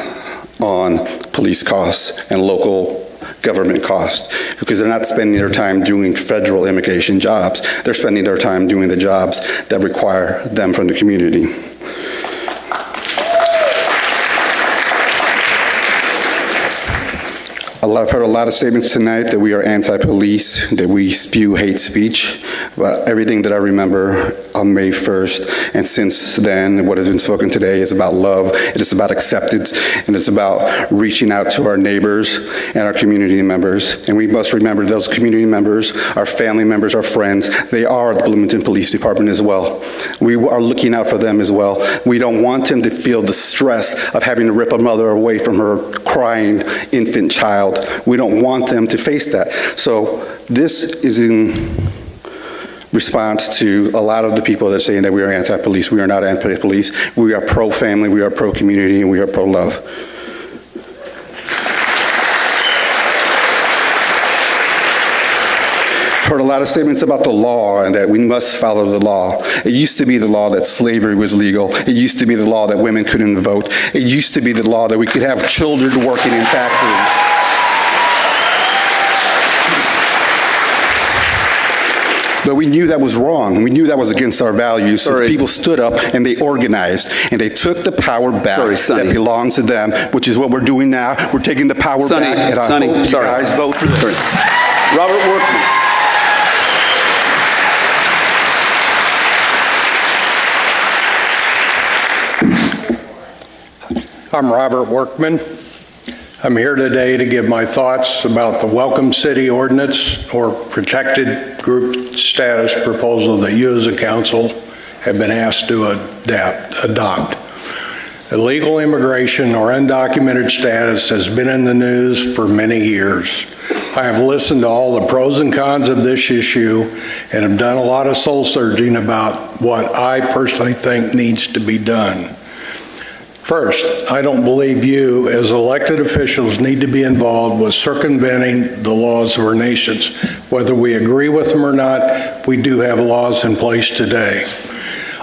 on police costs and local government costs, because they're not spending their time doing federal immigration jobs. They're spending their time doing the jobs that require them from the community. I've heard a lot of statements tonight that we are anti-police, that we spew hate speech, but everything that I remember on May 1st, and since then, what has been spoken today is about love, it is about acceptance, and it's about reaching out to our neighbors and our community members. And we must remember those community members, our family members, our friends, they are the Bloomington Police Department as well. We are looking out for them as well. We don't want them to feel the stress of having to rip a mother away from her crying infant child. We don't want them to face that. So this is in response to a lot of the people that are saying that we are anti-police. We are not anti-police. We are pro-family, we are pro-community, and we are pro-love. Heard a lot of statements about the law and that we must follow the law. It used to be the law that slavery was legal. It used to be the law that women couldn't vote. It used to be the law that we could have children working in factories. But we knew that was wrong. We knew that was against our values. So people stood up and they organized and they took the power back that belongs to them, which is what we're doing now. We're taking the power back. And I hope you guys vote for this. Robert Workman. I'm Robert Workman. I'm here today to give my thoughts about the Welcome City Ordinance or Protected Group Status proposal that you as a council have been asked to adopt. Illegal immigration or undocumented status has been in the news for many years. I have listened to all the pros and cons of this issue and have done a lot of soul searching about what I personally think needs to be done. First, I don't believe you, as elected officials, need to be involved with circumventing the laws of our nations. Whether we agree with them or not, we do have laws in place today.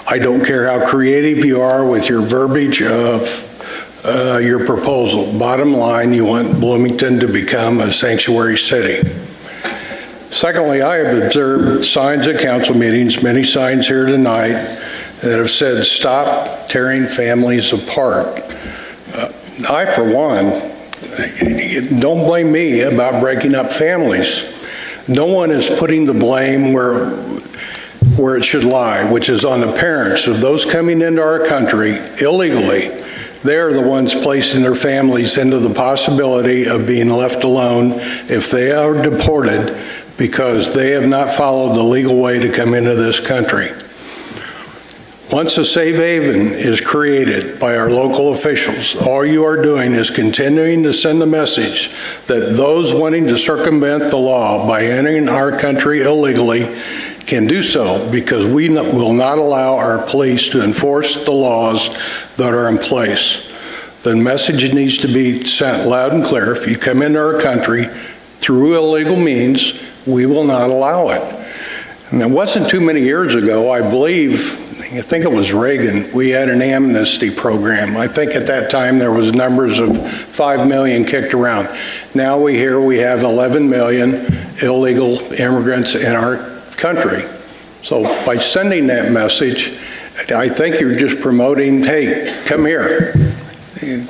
I don't care how creative you are with your verbiage of your proposal. Bottom line, you want Bloomington to become a sanctuary city. Secondly, I have observed signs at council meetings, many signs here tonight, that have said, stop tearing families apart. I, for one, don't blame me about breaking up families. No one is putting the blame where it should lie, which is on the parents of those coming into our country illegally. They are the ones placing their families into the possibility of being left alone if they are deported because they have not followed the legal way to come into this country. Once a safe haven is created by our local officials, all you are doing is continuing to send the message that those wanting to circumvent the law by entering our country illegally can do so because we will not allow our police to enforce the laws that are in place. The message needs to be sent loud and clear. If you come into our country through illegal means, we will not allow it. And it wasn't too many years ago, I think it was Reagan, we had an amnesty program. I think at that time there was numbers of 5 million kicked around. Now we have 11 million illegal immigrants in our country. So by sending that message, I think you're just promoting, hey, come here.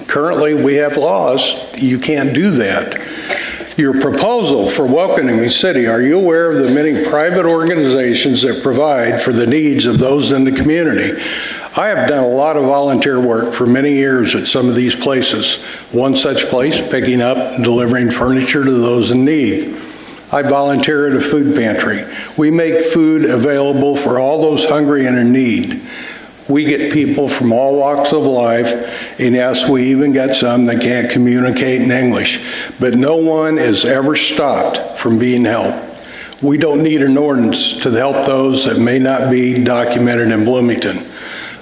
Currently we have laws, you can't do that. Your proposal for welcoming the city, are you aware of the many private organizations that provide for the needs of those in the community? I have done a lot of volunteer work for many years at some of these places. One such place, picking up and delivering furniture to those in need. I volunteer at a food pantry. We make food available for all those hungry and in need. We get people from all walks of life, and yes, we even get some that can't communicate in English, but no one is ever stopped from being helped. We don't need an ordinance to help those that may not be documented in Bloomington.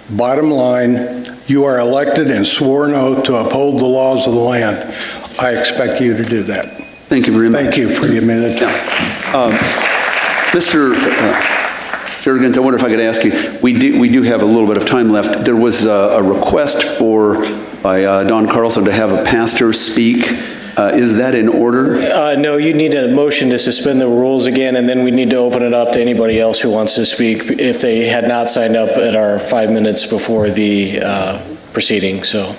Bottom line, you are elected and sworn oath to uphold the laws of the land. I expect you to do that. Thank you very much. Thank you for giving me the time. Mr. Jurgens, I wonder if I could ask you, we do have a little bit of time left. There was a request by Don Carlson to have a pastor speak. Is that in order? No, you need a motion to suspend the rules again, and then we need to open it up to anybody else who wants to speak if they had not signed up at our 5 minutes before the proceeding. So,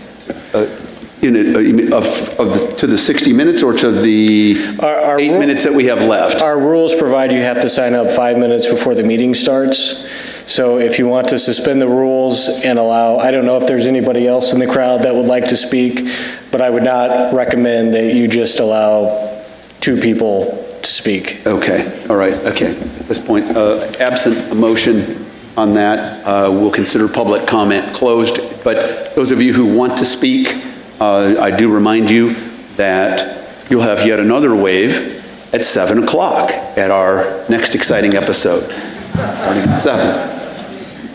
To the 60 minutes or to the 8 minutes that we have left? Our rules provide you have to sign up 5 minutes before the meeting starts. So if you want to suspend the rules and allow, I don't know if there's anybody else in the crowd that would like to speak, but I would not recommend that you just allow 2 people to speak. Okay, all right, okay. At this point, absent a motion on that, we'll consider public comment closed. But those of you who want to speak, I do remind you that you'll have yet another wave at 7 o'clock at our next exciting episode, starting at 7.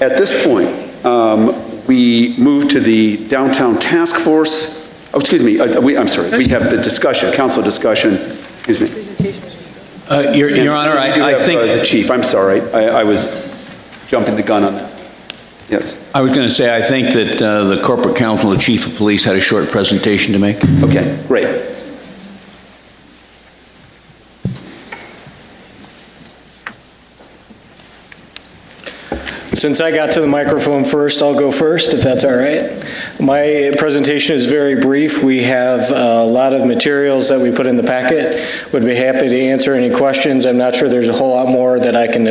At this point, we move to the Downtown Task Force. Oh, excuse me, I'm sorry, we have the discussion, council discussion, excuse me. Your Honor, I think... the chief, I'm sorry, I was jumping the gun on that. Yes. I was going to say, I think that the corporate counsel, the chief of police, had a short presentation to make. Okay, great. Since I got to the microphone first, I'll go first, if that's all right. My presentation is very brief. We have a lot of materials that we put in the packet. Would be happy to answer any questions. I'm not sure there's a whole lot more that I can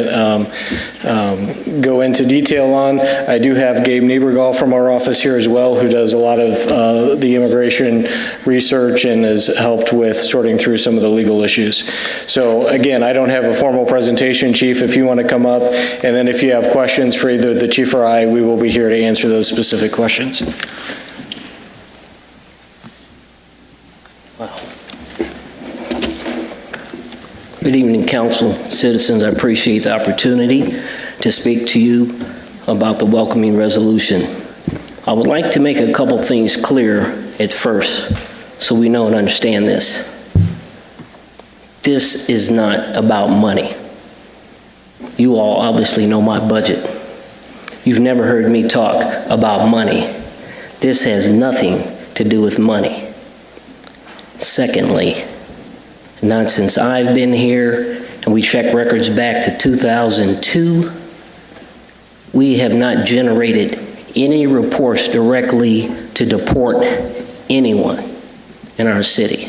go into detail on. I do have Gabe Niebergall from our office here as well, who does a lot of the immigration research and has helped with sorting through some of the legal issues. So again, I don't have a formal presentation, Chief, if you want to come up, and then if you have questions for either the chief or I, we will be here to answer those specific questions. Wow. Good evening, council, citizens. I appreciate the opportunity to speak to you about the welcoming resolution. I would like to make a couple things clear at first so we know and understand this. This is not about money. You all obviously know my budget. You've never heard me talk about money. This has nothing to do with money. Secondly, not since I've been here, and we check records back to 2002, we have not generated any reports directly to deport anyone in our city.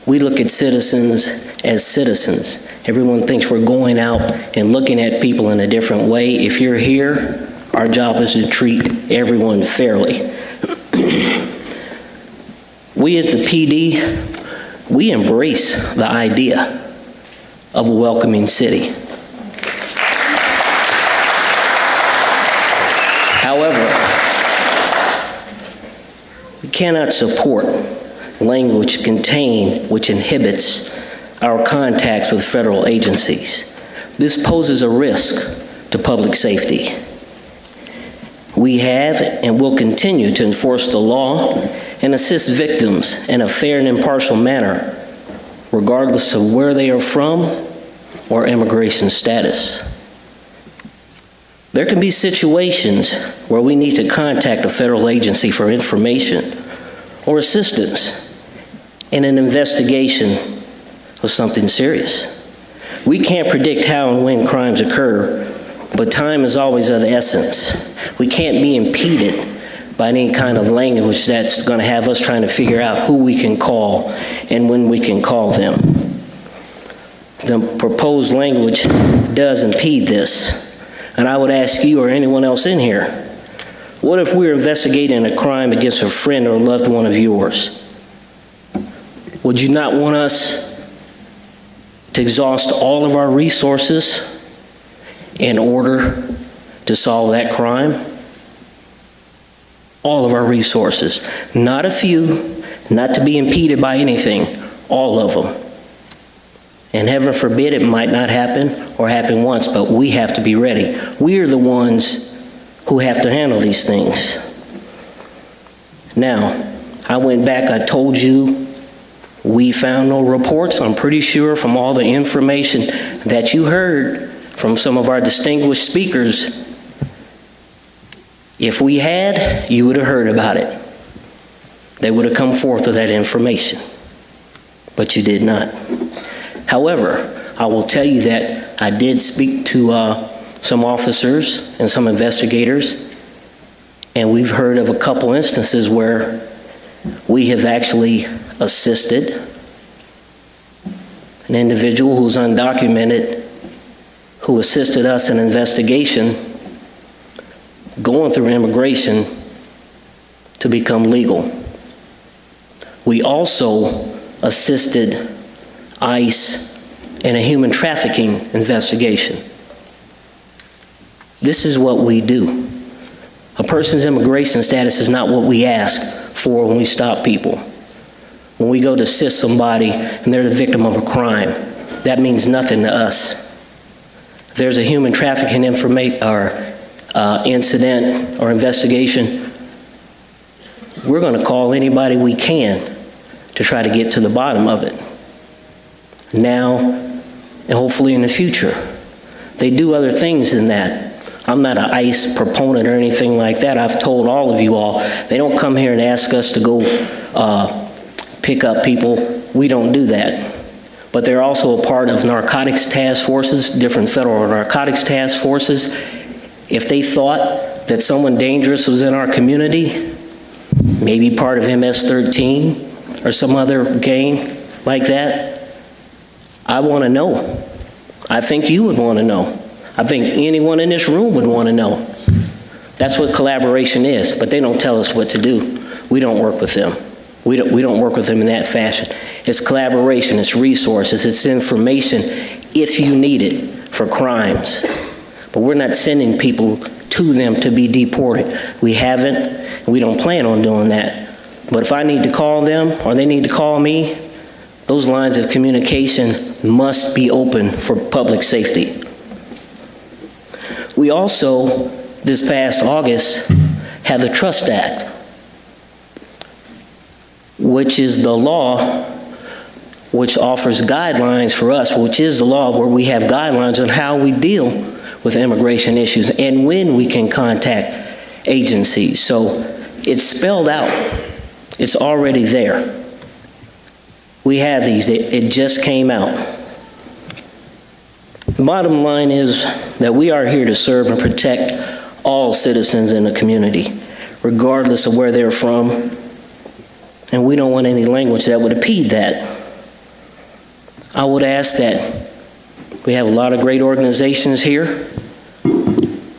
We look at citizens as citizens. Everyone thinks we're going out and looking at people in a different way. If you're here, our job is to treat everyone fairly. We at the PD, we embrace the idea of a welcoming city. However, we cannot support language contained which inhibits our contacts with federal agencies. This poses a risk to public safety. We have and will continue to enforce the law and assist victims in a fair and impartial manner, regardless of where they are from or immigration status. There can be situations where we need to contact a federal agency for information or assistance in an investigation of something serious. We can't predict how and when crimes occur, but time is always of the essence. We can't be impeded by any kind of language that's going to have us trying to figure out who we can call and when we can call them. The proposed language does impede this, and I would ask you or anyone else in here, what if we're investigating a crime against a friend or loved one of yours? Would you not want us to exhaust all of our resources in order to solve that crime? All of our resources, not a few, not to be impeded by anything, all of them. And heaven forbid it might not happen or happen once, but we have to be ready. We are the ones who have to handle these things. Now, I went back, I told you, we found no reports. I'm pretty sure from all the information that you heard from some of our distinguished speakers, if we had, you would have heard about it. They would have come forth with that information, but you did not. However, I will tell you that I did speak to some officers and some investigators, and we've heard of a couple instances where We have actually assisted an individual who's undocumented who assisted us in an investigation going through immigration to become legal. We also assisted ICE in a human trafficking investigation. This is what we do. A person's immigration status is not what we ask for when we stop people. When we go to assist somebody and they're the victim of a crime, that means nothing to us. If there's a human trafficking incident or investigation, we're going to call anybody we can to try to get to the bottom of it. Now, and hopefully in the future. They do other things than that. I'm not an ICE proponent or anything like that. I've told all of you all, they don't come here and ask us to go pick up people. We don't do that. But they're also a part of narcotics task forces, different federal narcotics task forces. If they thought that someone dangerous was in our community, maybe part of MS-13 or some other gang like that, I want to know. I think you would want to know. I think anyone in this room would want to know. That's what collaboration is, but they don't tell us what to do. We don't work with them. We don't work with them in that fashion. It's collaboration, it's resources, it's information if you need it for crimes. But we're not sending people to them to be deported. We haven't, and we don't plan on doing that. But if I need to call them or they need to call me, those lines of communication must be open for public safety. We also, this past August, had the Trust Act, which is the law which offers guidelines for us, which is the law where we have guidelines on how we deal with immigration issues and when we can contact agencies. So it's spelled out. It's already there. We have these. It just came out. The bottom line is that we are here to serve and protect all citizens in the community, regardless of where they're from. And we don't want any language that would impede that. I would ask that we have a lot of great organizations here.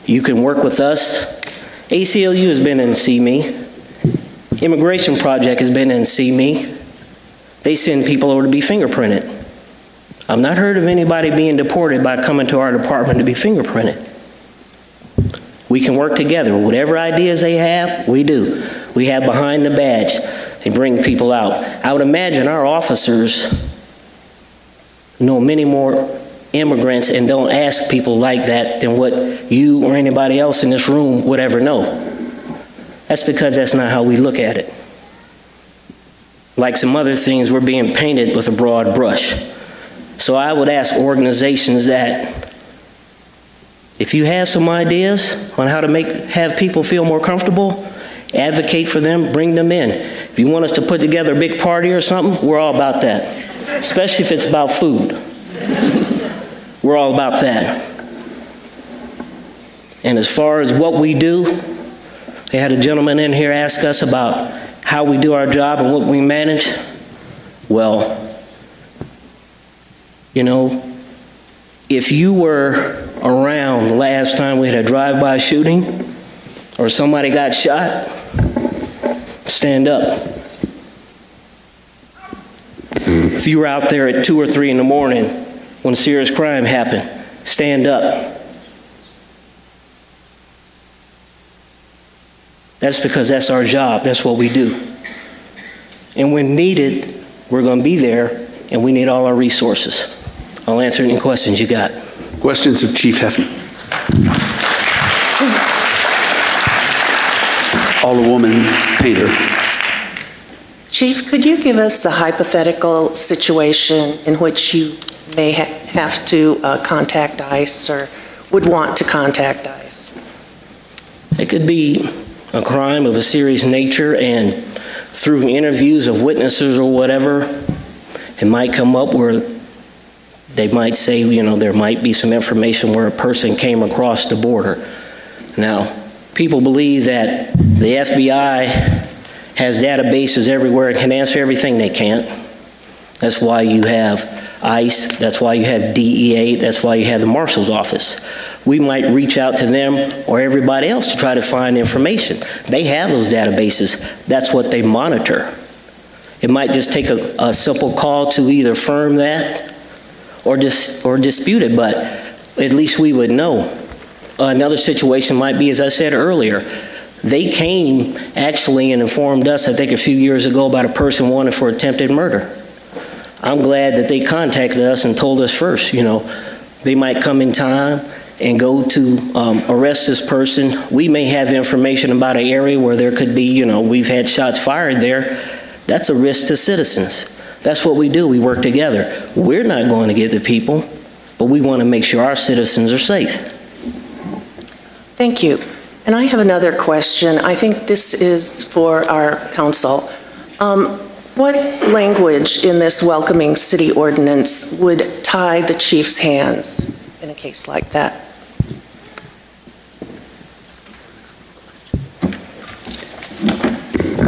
You can work with us. ACLU has been in and see me. Immigration Project has been in and see me. They send people over to be fingerprinted. I've not heard of anybody being deported by coming to our department to be fingerprinted. We can work together. Whatever ideas they have, we do. We have behind the badge. They bring people out. I would imagine our officers know many more immigrants and don't ask people like that than what you or anybody else in this room would ever know. That's because that's not how we look at it. Like some other things, we're being painted with a broad brush. So I would ask organizations that if you have some ideas on how to have people feel more comfortable, advocate for them, bring them in. If you want us to put together a big party or something, we're all about that. Especially if it's about food. We're all about that. And as far as what we do, they had a gentleman in here ask us about how we do our job and what we manage. Well, you know, if you were around the last time we had a drive-by shooting or somebody got shot, stand up. If you were out there at 2 or 3 in the morning when a serious crime happened, stand up. That's because that's our job. That's what we do. And when needed, we're going to be there, and we need all our resources. I'll answer any questions you got. Questions of Chief Heffney. Alderwoman Painter. Chief, could you give us the hypothetical situation in which you may have to contact ICE or would want to contact ICE? It could be a crime of a serious nature, and through interviews of witnesses or whatever, it might come up where they might say, you know, there might be some information where a person came across the border. Now, people believe that the FBI has databases everywhere and can answer everything. They can't. That's why you have ICE, that's why you have DEA, that's why you have the Marshal's Office. We might reach out to them or everybody else to try to find information. They have those databases. That's what they monitor. It might just take a simple call to either affirm that or dispute it, but at least we would know. Another situation might be, as I said earlier, they came actually and informed us, I think a few years ago, about a person wanted for attempted murder. I'm glad that they contacted us and told us first. You know, they might come in time and go to arrest this person. We may have information about an area where there could be, you know, we've had shots fired there. That's a risk to citizens. That's what we do. We work together. We're not going to get the people, but we want to make sure our citizens are safe. Thank you. And I have another question. I think this is for our council. What language in this welcoming city ordinance would tie the chief's hands in a case like that?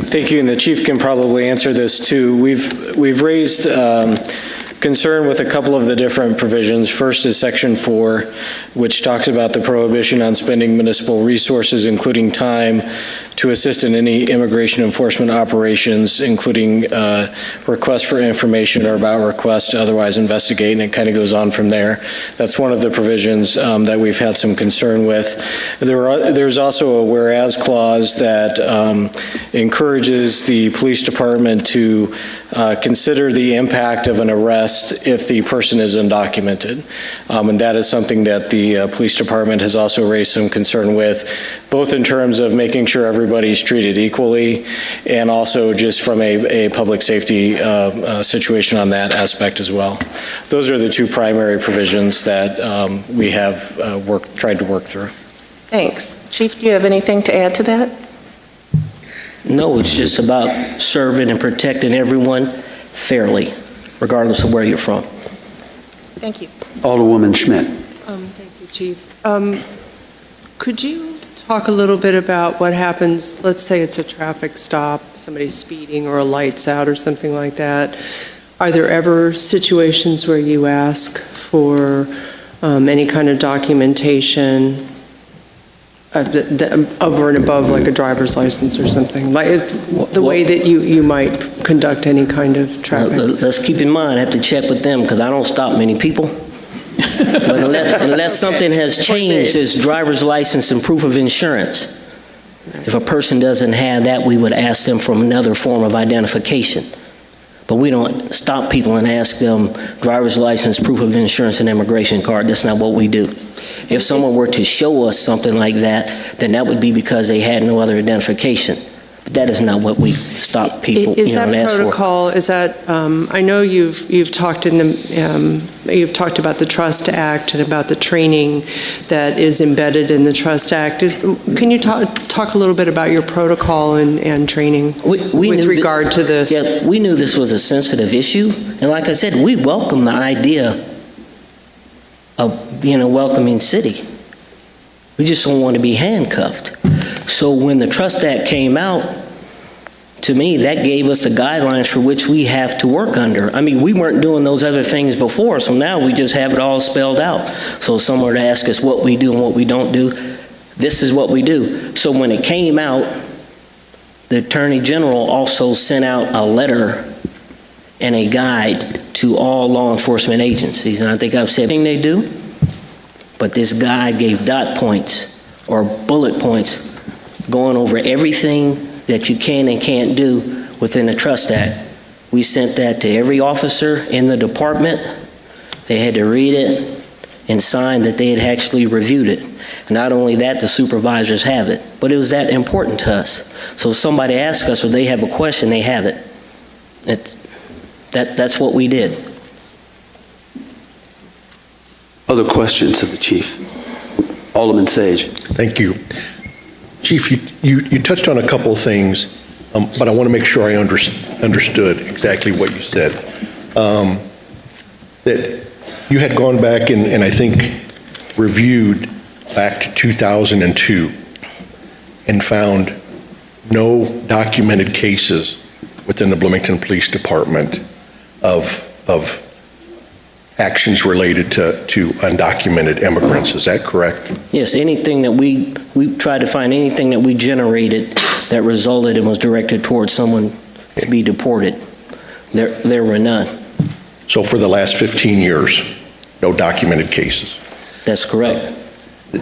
Thank you, and the chief can probably answer this too. We've raised concern with a couple of the different provisions. First is Section 4, which talks about the prohibition on spending municipal resources, including time, to assist in any immigration enforcement operations, including requests for information or about requests to otherwise investigate, and it kind of goes on from there. That's one of the provisions that we've had some concern with. There's also a whereas clause that encourages the police department to consider the impact of an arrest if the person is undocumented. And that is something that the police department has also raised some concern with, both in terms of making sure everybody's treated equally and also just from a public safety situation on that aspect as well. Those are the two primary provisions that we have tried to work through. Thanks. Chief, do you have anything to add to that? No, it's just about serving and protecting everyone fairly, regardless of where you're from. Thank you. Alderwoman Schmidt. Thank you, Chief. Could you talk a little bit about what happens, let's say it's a traffic stop, somebody's speeding or a light's out or something like that. Are there ever situations where you ask for any kind of documentation over and above like a driver's license or something, like the way that you might conduct any kind of traffic? Let's keep in mind, I have to check with them because I don't stop many people. But unless something has changed, it's driver's license and proof of insurance. If a person doesn't have that, we would ask them for another form of identification. But we don't stop people and ask them driver's license, proof of insurance, and immigration card. That's not what we do. If someone were to show us something like that, then that would be because they had no other identification. But that is not what we stop people. Is that protocol? Is that? I know you've talked you've talked about the Trust Act and about the training that is embedded in the Trust Act. Can you talk a little bit about your protocol and training with regard to this? Yeah, we knew this was a sensitive issue, and like I said, we welcome the idea of being a welcoming city. We just don't want to be handcuffed. So when the Trust Act came out, to me, that gave us the guidelines for which we have to work under. I mean, we weren't doing those other things before, so now we just have it all spelled out. So if someone were to ask us what we do and what we don't do, this is what we do. So when it came out, the Attorney General also sent out a letter and a guide to all law enforcement agencies. And I think I've said everything they do, but this guide gave dot points or bullet points going over everything that you can and can't do within the Trust Act. We sent that to every officer in the department. They had to read it and sign that they had actually reviewed it. And not only that, the supervisors have it. But it was that important to us. So if somebody asks us or they have a question, they have it. That's what we did. Other questions of the chief? Alderman Sage. Thank you. Chief, you touched on a couple of things, but I want to make sure I understood exactly what you said. That you had gone back and I think reviewed back to 2002 and found no documented cases within the Bloomington Police Department of actions related to undocumented immigrants. Is that correct? Yes, anything that we tried to find anything that we generated that resulted and was directed towards someone to be deported. There were none. So for the last 15 years, no documented cases? That's correct.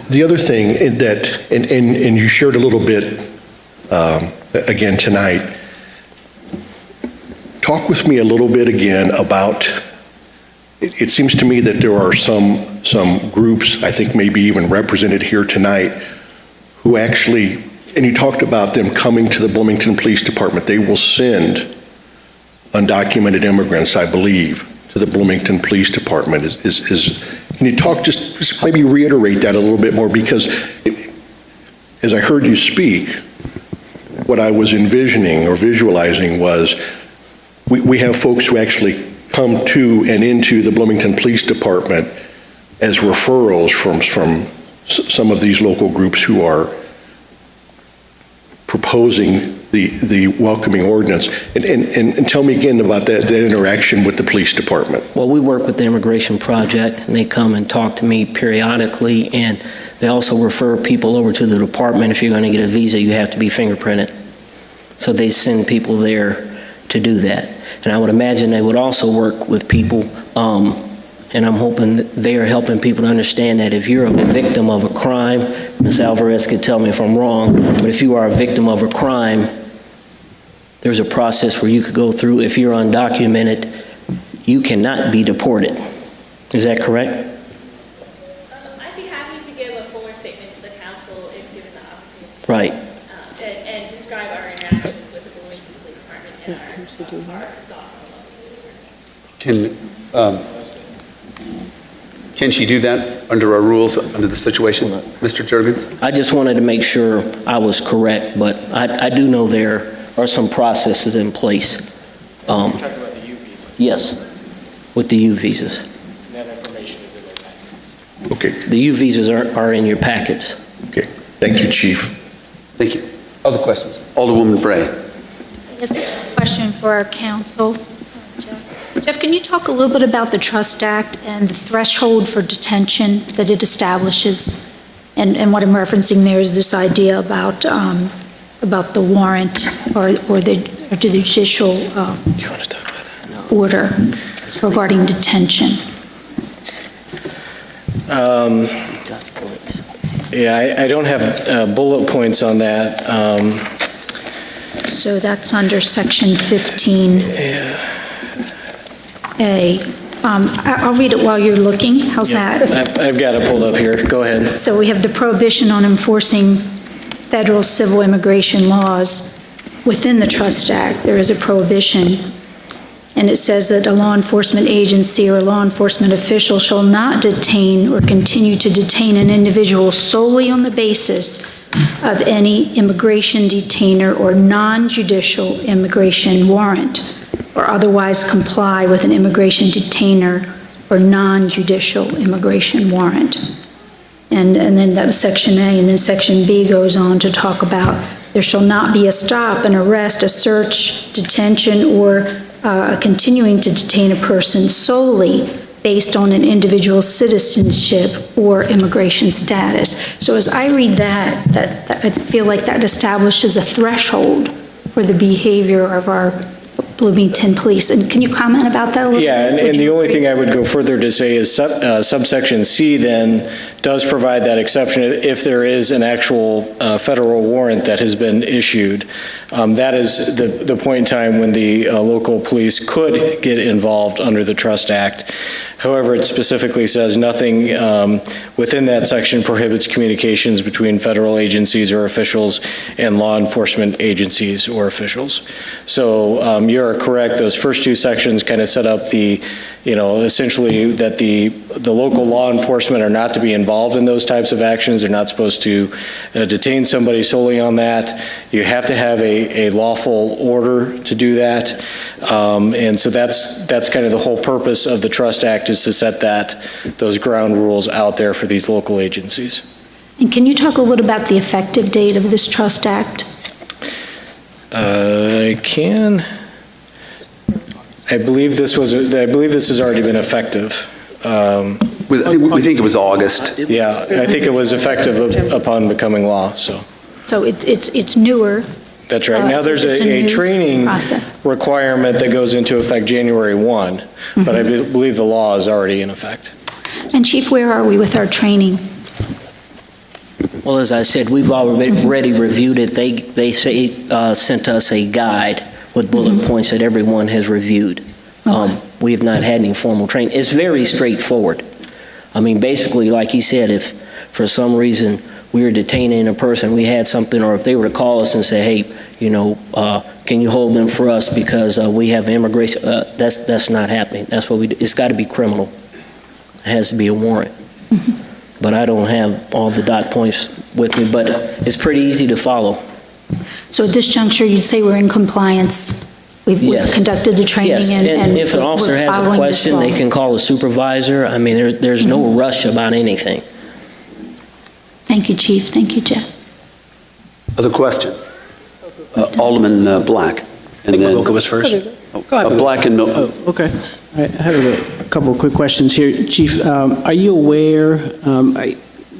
The other thing that, and you shared a little bit again tonight, talk with me a little bit again about, it seems to me that there are some groups, I think maybe even represented here tonight, who actually, and you talked about them coming to the Bloomington Police Department. They will send undocumented immigrants, I believe, to the Bloomington Police Department. Can you talk, just maybe reiterate that a little bit more? Because as I heard you speak, what I was envisioning or visualizing was we have folks who actually come to and into the Bloomington Police Department as referrals from some of these local groups who are proposing the welcoming ordinance. And tell me again about that interaction with the police department. Well, we work with the Immigration Project, and they come and talk to me periodically, and they also refer people over to the department. If you're going to get a visa, you have to be fingerprinted. So they send people there to do that. And I would imagine they would also work with people, and I'm hoping that they are helping people to understand that if you're a victim of a crime, Ms. Alvarez could tell me if I'm wrong, but if you are a victim of a crime, there's a process where you could go through. If you're undocumented, you cannot be deported. Is that correct? I'd be happy to give a fuller statement to the council if given the opportunity. Right. And describe our interactions with the Bloomington Police Department and our thoughts on what Can she do that under our rules, under the situation? Mr. Juergens? I just wanted to make sure I was correct, but I do know there are some processes in place. You're talking about the U visa? Yes, with the U visas. And that information is in their packets. Okay. The U visas are in your packets. Okay. Thank you, Chief. Thank you. Other questions? Alderwoman Bray. I guess this is a question for our council. Jeff, can you talk a little bit about the Trust Act and the threshold for detention that it establishes? And what I'm referencing there is this idea about the warrant or the judicial order regarding detention. Yeah, I don't have bullet points on that. So that's under section 15. I'll read it while you're looking. How's that? I've got it pulled up here. Go ahead. So we have the prohibition on enforcing federal civil immigration laws. Within the Trust Act, there is a prohibition, and it says that a law enforcement agency or law enforcement official shall not detain or continue to detain an individual solely on the basis of any immigration detainer or non-judicial immigration warrant, or otherwise comply with an immigration detainer or non-judicial immigration warrant. And then that was Section A, and then Section B goes on to talk about there shall not be a stop, an arrest, a search, detention, or continuing to detain a person solely based on an individual's citizenship or immigration status. So as I read that I feel like that establishes a threshold for the behavior of our Bloomington Police. And can you comment about that a little bit? Yeah, and the only thing I would go further to say is subsection C then does provide that exception if there is an actual federal warrant that has been issued. That is the point in time when the local police could get involved under the Trust Act. However, it specifically says nothing within that section prohibits communications between federal agencies or officials and law enforcement agencies or officials. So you're correct. Those first two sections kind of set up the, essentially that the local law enforcement are not to be involved in those types of actions. They're not supposed to detain somebody solely on that. You have to have a lawful order to do that. And so that's kind of the whole purpose of the Trust Act, is to set those ground rules out there for these local agencies. And can you talk a little about the effective date of this Trust Act? I can. I believe this has already been effective. We think it was August. Yeah, I think it was effective upon becoming law, so. So it's newer. That's right. Now there's It's a a new training process. requirement that goes into effect January 1, but I believe the law is already in effect. And Chief, where are we with our training? Well, as I said, we've already reviewed it. They sent us a guide with bullet points that everyone has reviewed. We have not had any formal training. It's very straightforward. I mean, basically, like he said, if for some reason we were detaining a person, we had something, or if they were to call us and say, hey, can you hold them for us because we have immigration, that's not happening. That's what we do. It's got to be criminal. It has to be a warrant. But I don't have all the dot points with me, but it's pretty easy to follow. So at this juncture, you'd say we're in compliance? We've Yes. conducted the training Yes, and if an officer we're has a following this question, law. they can call a supervisor. I mean, there's no rush about anything. Thank you, Chief. Thank you, Jeff. Other questions? Alderman Black. And then Mocha was first. Black and Okay. I have a couple of quick questions here. Chief, are you aware,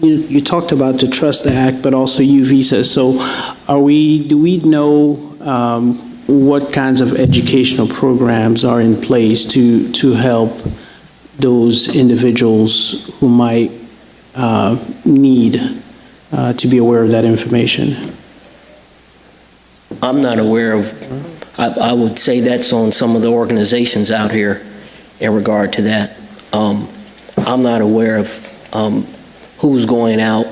you talked about the Trust Act, but also U-Visa. So do we know what kinds of educational programs are in place to help those individuals who might need to be aware of that information? I'm not aware of, I would say that's on some of the organizations out here in regard to that. I'm not aware of who's going out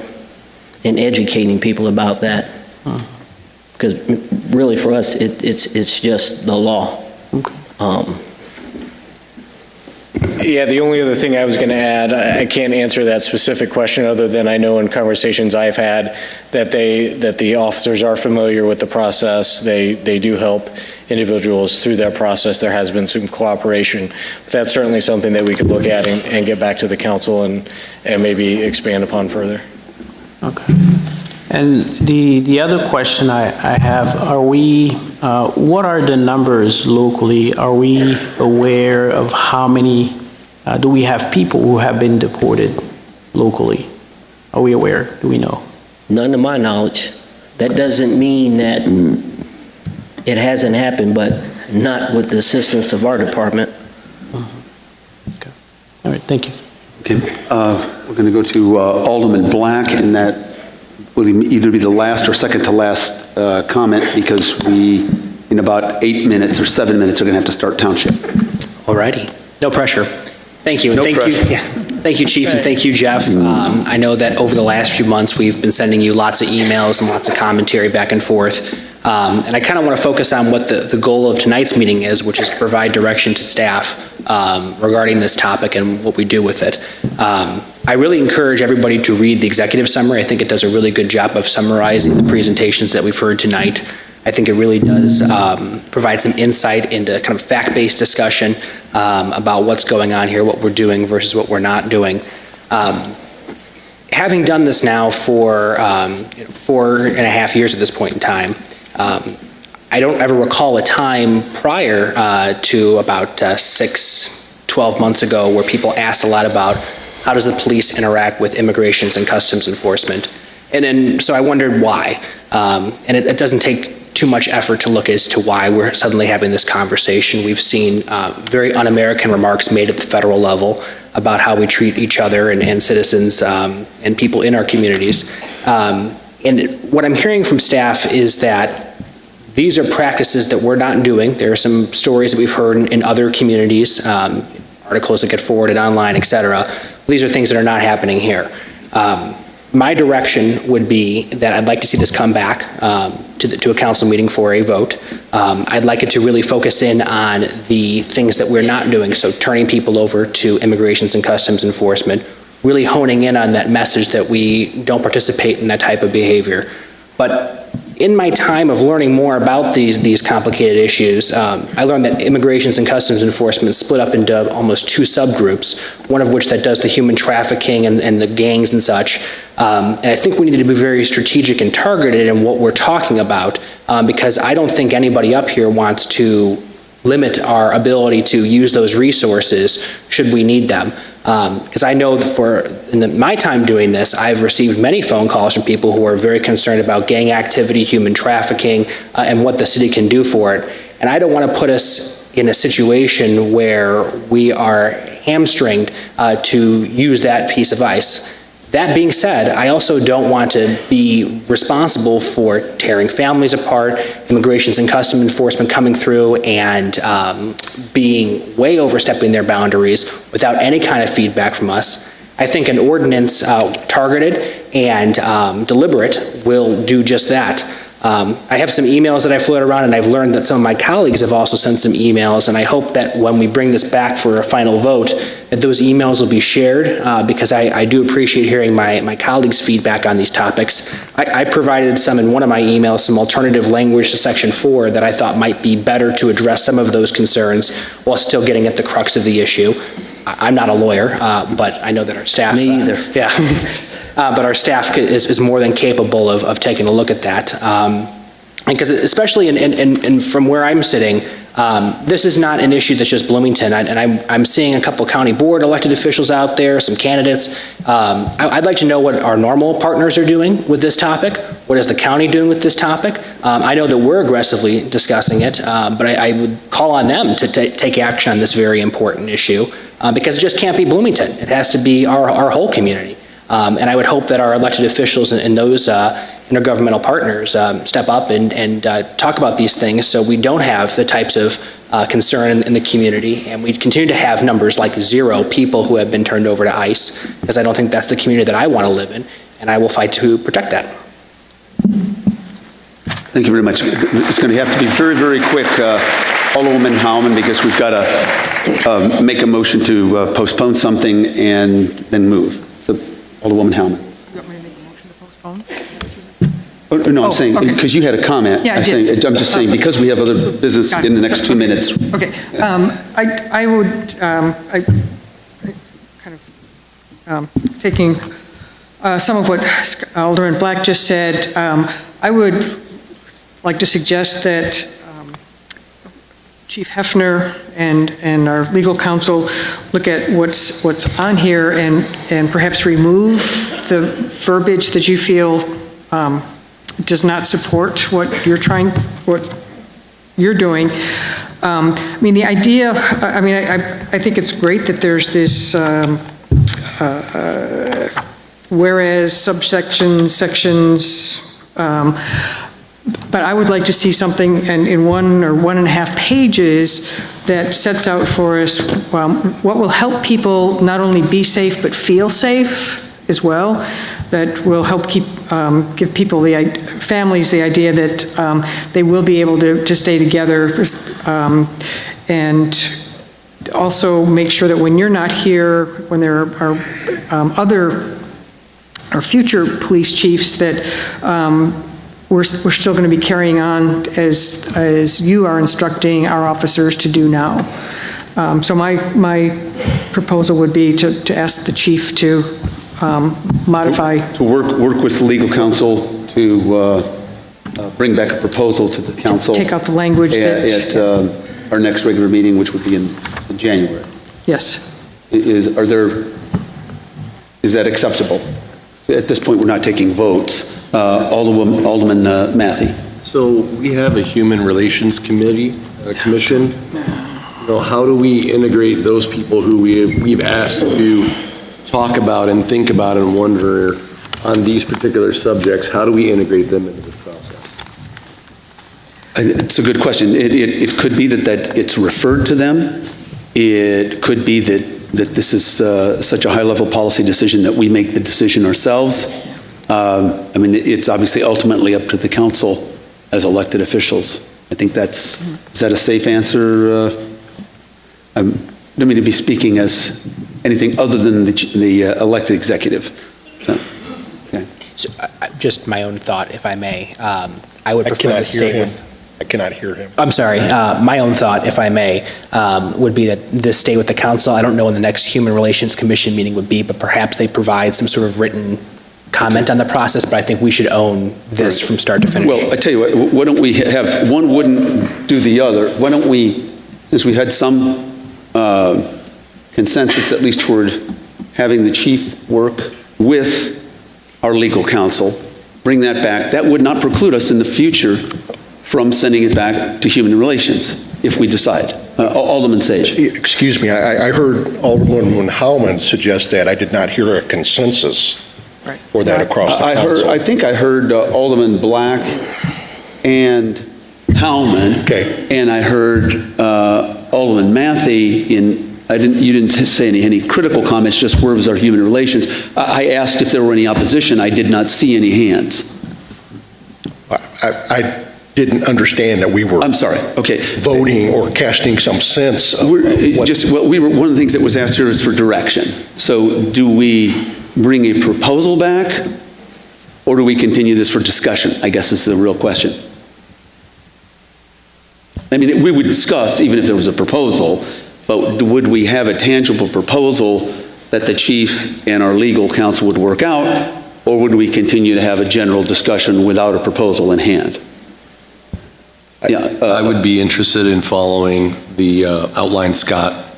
and educating people about that. Because really for us, it's just the law. Yeah, the only other thing I was going to add, I can't answer that specific question other than I know in conversations I've had that the officers are familiar with the process. They do help individuals through that process. There has been some cooperation. But that's certainly something that we could look at and get back to the council and maybe expand upon further. Okay. And the other question I have, what are the numbers locally? Are we aware of how many, do we have people who have been deported locally? Are we aware? Do we know? None to my knowledge. That doesn't mean that it hasn't happened, but not with the assistance of our department. Okay. All right, thank you. Okay. We're going to go to Alderman Black, and that will either be the last or second to last comment because we, in about 8 minutes or 7 minutes, are going to have to start township. All righty. No pressure. Thank you. No Thank pressure. you. Yeah. Thank you, Chief, and thank you, Jeff. I know that over the last few months, we've been sending you lots of emails and lots of commentary back and forth. And I kind of want to focus on what the goal of tonight's meeting is, which is to provide direction to staff regarding this topic and what we do with it. I really encourage everybody to read the executive summary. I think it does a really good job of summarizing the presentations that we've heard tonight. I think it really does provide some insight into kind of fact-based discussion about what's going on here, what we're doing versus what we're not doing. Having done this now for 4.5 years at this point in time, I don't ever recall a time prior to about 12 months ago where people asked a lot about how does the police interact with immigrations and customs enforcement. And then, so I wondered why. And it doesn't take too much effort to look as to why we're suddenly having this conversation. We've seen very un-American remarks made at the federal level about how we treat each other and citizens and people in our communities. And what I'm hearing from staff is that these are practices that we're not doing. There are some stories that we've heard in other communities, articles that get forwarded online, et cetera. These are things that are not happening here. My direction would be that I'd like to see this come back to a council meeting for a vote. I'd like it to really focus in on the things that we're not doing, so turning people over to immigrations and customs enforcement, really honing in on that message that we don't participate in that type of behavior. But In my time of learning more about these complicated issues, I learned that Immigrations and Customs Enforcement split up into almost 2 subgroups, one of which that does the human trafficking and the gangs and such. And I think we need to be very strategic and targeted in what we're talking about, because I don't think anybody up here wants to limit our ability to use those resources should we need them. Because I know that in my time doing this, I've received many phone calls from people who are very concerned about gang activity, human trafficking, and what the city can do for it. And I don't want to put us in a situation where we are hamstringed to use that piece of ice. That being said, I also don't want to be responsible for tearing families apart, Immigrations and Customs Enforcement coming through and being way overstepping their boundaries without any kind of feedback from us. I think an ordinance targeted and deliberate will do just that. I have some emails that I float around, and I've learned that some of my colleagues have also sent some emails, and I hope that when we bring this back for a final vote, that those emails will be shared, because I do appreciate hearing my colleagues' feedback on these topics. I provided in one of my emails, some alternative language to Section 4 that I thought might be better to address some of those concerns while still getting at the crux of the issue. I'm not a lawyer, but I know that our staff... Me either. Yeah. But our staff is more than capable of taking a look at that. Because especially from where I'm sitting, this is not an issue that's just Bloomington. I'm seeing a couple county board elected officials out there, some candidates. I'd like to know what our normal partners are doing with this topic. What is the county doing with this topic? I know that we're aggressively discussing it, but I would call on them to take action on this very important issue, because it just can't be Bloomington. It has to be our whole community. And I would hope that our elected officials and those intergovernmental partners step up and talk about these things so we don't have the types of concern in the community, and we continue to have numbers like 0 people who have been turned over to ICE, because I don't think that's the community that I want to live in, and I will fight to protect that. Thank you very much. It's going to have to be very, very quick, Alderwoman Howman, because we've got to make a motion to postpone something and then move. So, Alderwoman Howman. You want me to make a motion to postpone? Oh, no, I'm saying, okay. because you had a comment. Yeah, I did. I'm just saying, because we have other business in the next 2 minutes. Okay. I would, I kind of taking some of what Alderman Black just said, I would like to suggest that Chief Hefner and our legal counsel look at what's on here and perhaps remove the verbiage that you feel does not support what you're doing. I mean, the idea, I think it's great that there's this whereas subsection sections, but I would like to see something in 1 or 1.5 pages that sets out for us what will help people not only be safe but feel safe as well, that will help give people, families, the idea that they will be able to stay together, and also make sure that when you're not here, when there are other or future police chiefs, that we're still going to be carrying on as you are instructing our officers to do now. So my proposal would be to ask the chief to modify. To work with legal counsel to bring back a proposal to the council. Take out the language at our next regular meeting, which would be in January. Yes. Is that acceptable? At this point, we're not taking votes. Alderman Matthey. So we have a Human Relations Committee, commission. How do we integrate those people who we've asked to talk about and think about and wonder on these particular subjects? How do we integrate them into this process? It's a good question. It could be that it's referred to them. It could be that this is such a high-level policy decision that we make the decision ourselves. It's obviously ultimately up to the council as elected officials. I think is that a safe answer? I don't mean to be speaking as anything other than the elected executive. So, okay. So, just my own thought, if I may. I would prefer to stay with. I cannot hear him. I'm sorry. My own thought, if I may, would be that this stay with the council. I don't know when the next Human Relations Commission meeting would be, but perhaps they provide some sort of written comment on the process, but I think we should own this from start to finish. Well, I tell you what, why don't we have, one wouldn't do the other. Why don't we, since we had some consensus, at least toward having the chief work with our legal counsel, bring that back. That would not preclude us in the future from sending it back to Human Relations if we decide. Alderman Sage. Excuse me, I heard Alderman Howman suggest that. I did not hear a consensus for that across the council. I think I heard Alderman Black and Howman. Okay. And I heard Alderman Matthey you didn't say any critical comments, just where was our Human Relations. I asked if there were any opposition. I did not see any hands. I didn't understand that we were. I'm sorry. Okay. Voting or casting some sense of one of the things that was asked here is for direction. So do we bring a proposal back, or do we continue this for discussion? I guess is the real question. I mean, we would discuss even if there was a proposal, but would we have a tangible proposal that the chief and our legal counsel would work out, or would we continue to have a general discussion without a proposal in hand? I would be interested in following the outline Scott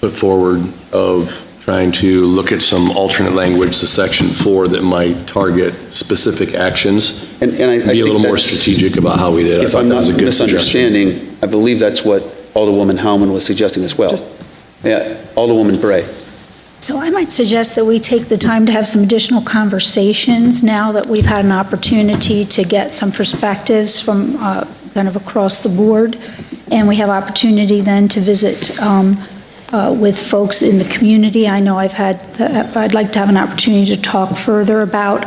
put forward of trying to look at some alternate language to Section 4 that might target specific actions and be a little more strategic about how we did it. If I'm not misunderstanding, I believe that's what Alderwoman Howman was suggesting as well. Yeah, Alderwoman Bray. So I might suggest that we take the time to have some additional conversations now that we've had an opportunity to get some perspectives from kind of across the board, and we have opportunity then to visit with folks in the community. I know I'd like to have an opportunity to talk further about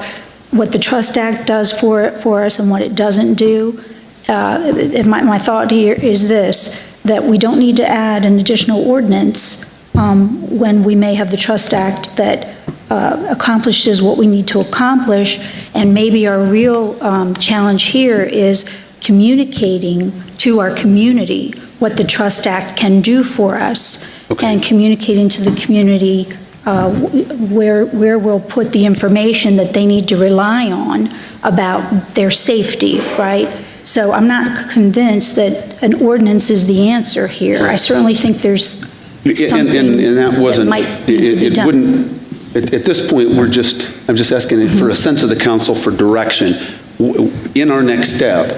what the Trust Act does for us and what it doesn't do. My thought here is this, that we don't need to add an additional ordinance when we may have the Trust Act that accomplishes what we need to accomplish, and maybe our real challenge here is communicating to our community what the Trust Act can do for us, and communicating to the community where we'll put the information that they need to rely on about their safety, right? So I'm not convinced that an ordinance is the answer here. I certainly think there's something that might need to be done. Wouldn't, at this point, I'm just asking for a sense of the council for direction. In our next step,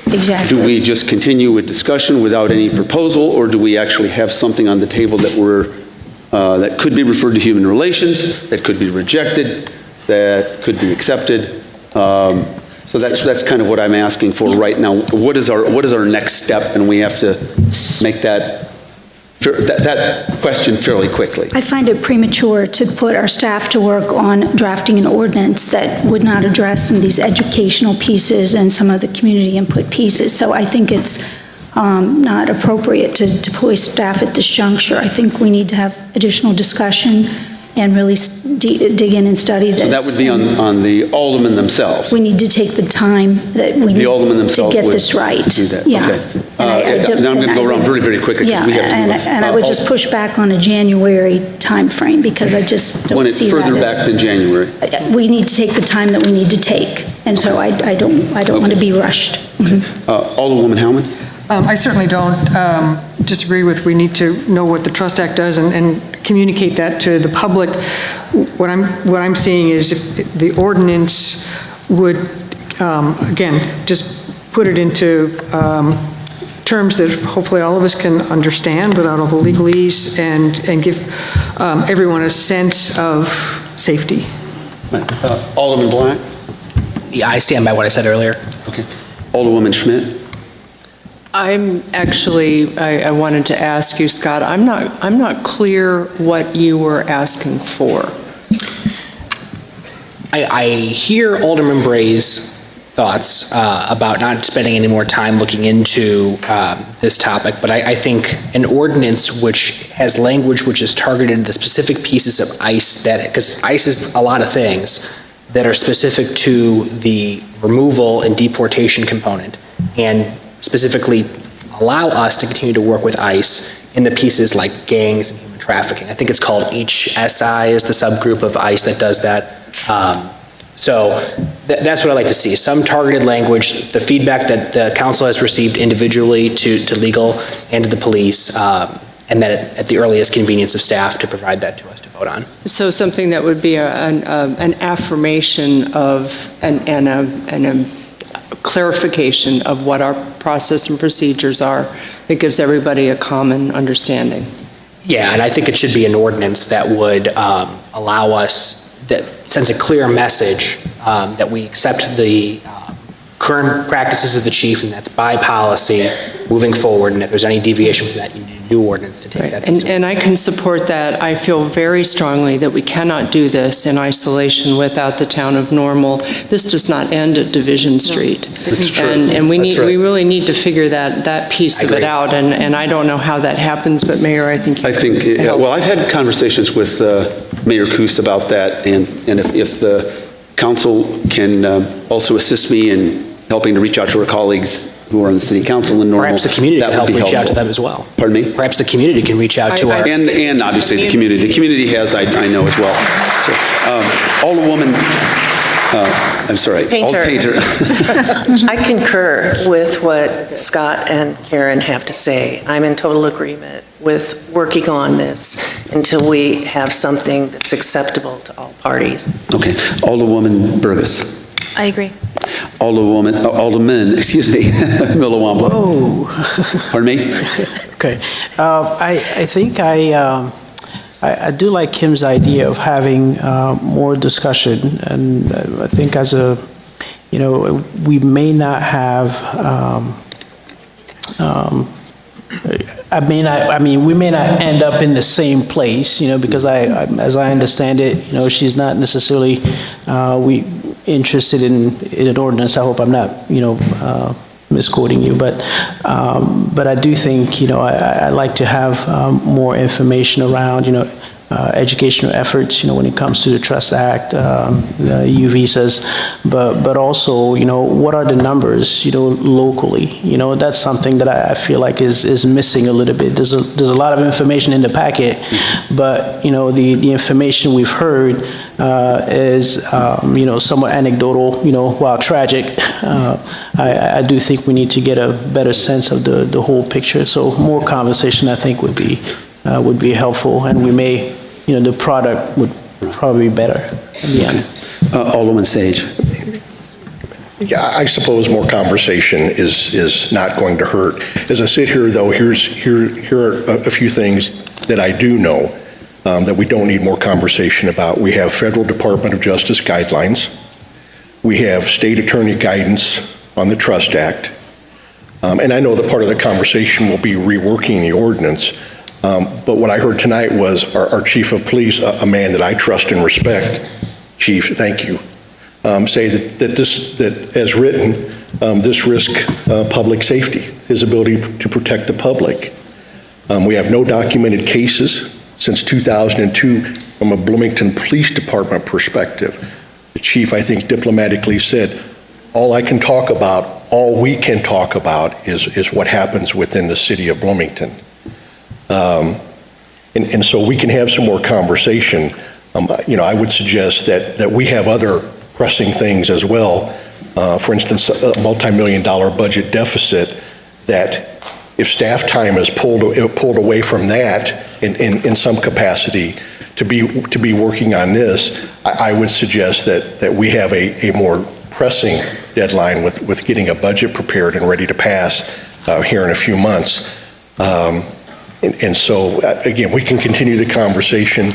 exactly. Do we just continue with discussion without any proposal, or do we actually have something on the table that could be referred to Human Relations, that could be rejected, that could be accepted? So that's kind of what I'm asking for right now. What is our next step? And we have to make that question fairly quickly. I find it premature to put our staff to work on drafting an ordinance that would not address some of these educational pieces and some of the community input pieces. So I think it's not appropriate to deploy staff at this juncture. I think we need to have additional discussion and really dig in and study this. So that would be on the aldermen themselves? We need to take the time that we need to get this right. To do that. Yeah. Okay. Now I'm going to go around very, very quickly. Yeah, and I would just push back on a January timeframe because I just don't see that. When it's further back than January? We need to take the time that we need to take, and so I don't want to be rushed. Alderwoman Howman? I certainly don't disagree with we need to know what the Trust Act does and communicate that to the public. What I'm seeing is if the ordinance would, again, just put it into terms that hopefully all of us can understand without all the legalese and give everyone a sense of safety. Alderman Black? Yeah, I stand by what I said earlier. Okay. Alderwoman Schmidt? I'm actually, I wanted to ask you, Scott, I'm not clear what you were asking for. I hear Alderman Bray's thoughts about not spending any more time looking into this topic, but I think an ordinance which has language which is targeted at the specific pieces of ICE because ICE is a lot of things, that are specific to the removal and deportation component, and specifically allow us to continue to work with ICE in the pieces like gangs and human trafficking. I think it's called HSI is the subgroup of ICE that does that. So that's what I'd like to see, some targeted language, the feedback that the council has received individually to legal and to the police, and that at the earliest convenience of staff to provide that to us to vote on. So something that would be an affirmation of and a clarification of what our process and procedures are. It gives everybody a common understanding. Yeah, and I think it should be an ordinance that would allow us, that sends a clear message that we accept the current practices of the chief, and that's by policy moving forward, and if there's any deviation from that, you need a new ordinance to take that. And I can support that. I feel very strongly that we cannot do this in isolation without the town of Normal. This does not end at Division Street. That's true. And we That's right. we really need to figure that piece of it out, and I don't know how that happens, but Mayor, I think well, I've had conversations with Mayor Coos about that, and if the council can also assist me in helping to reach out to our colleagues who are on the city council in Normal. Perhaps the community that can would help be reach out to helpful. them as well. Pardon me? Perhaps the community can reach out to our... And obviously the community. The community has, I know as well. So, Alderwoman, I'm sorry, Painter. Painter. I concur with what Scott and Karen have to say. I'm in total agreement with working on this until we have something that's acceptable to all parties. Okay, Alderwoman Burgess. I agree. Alderman, excuse me, Millawamba. Whoa. Pardon me? Okay. I think I do like Kim's idea of having more discussion, and I think as a, we may not have, we may not end up in the same place, because as I understand it, she's not necessarily, interested in an ordinance. I hope I'm not, misquoting you, but I do think, I like to have more information around, educational efforts, when it comes to the Trust Act, the U-Visas, but also, what are the numbers, locally? That's something that I feel like is missing a little bit. There's a lot of information in the packet, but, the information we've heard is, somewhat anecdotal, while tragic. I do think we need to get a better sense of the whole picture. So more conversation, I think, would be helpful, and we may, the product would probably be better in the end. Alderman Sage. Yeah, I suppose more conversation is not going to hurt. As I sit here, though, here are a few things that I do know that we don't need more conversation about. We have Federal Department of Justice guidelines. We have state attorney guidance on the Trust Act. And I know that part of the conversation will be reworking the ordinance. But what I heard tonight was our chief of police, a man that I trust and respect, Chief, thank you, say that as written, this risk public safety, his ability to protect the public. We have no documented cases since 2002 from a Bloomington Police Department perspective. The chief, I think, diplomatically said, all we can talk about is what happens within the city of Bloomington. And so we can have some more conversation. I would suggest that we have other pressing things as well. For instance, a multi-million-dollar budget deficit, that if staff time is pulled away from that in some capacity to be working on this, I would suggest that we have a more pressing deadline with getting a budget prepared and ready to pass here in a few months. And so, again, we can continue the conversation.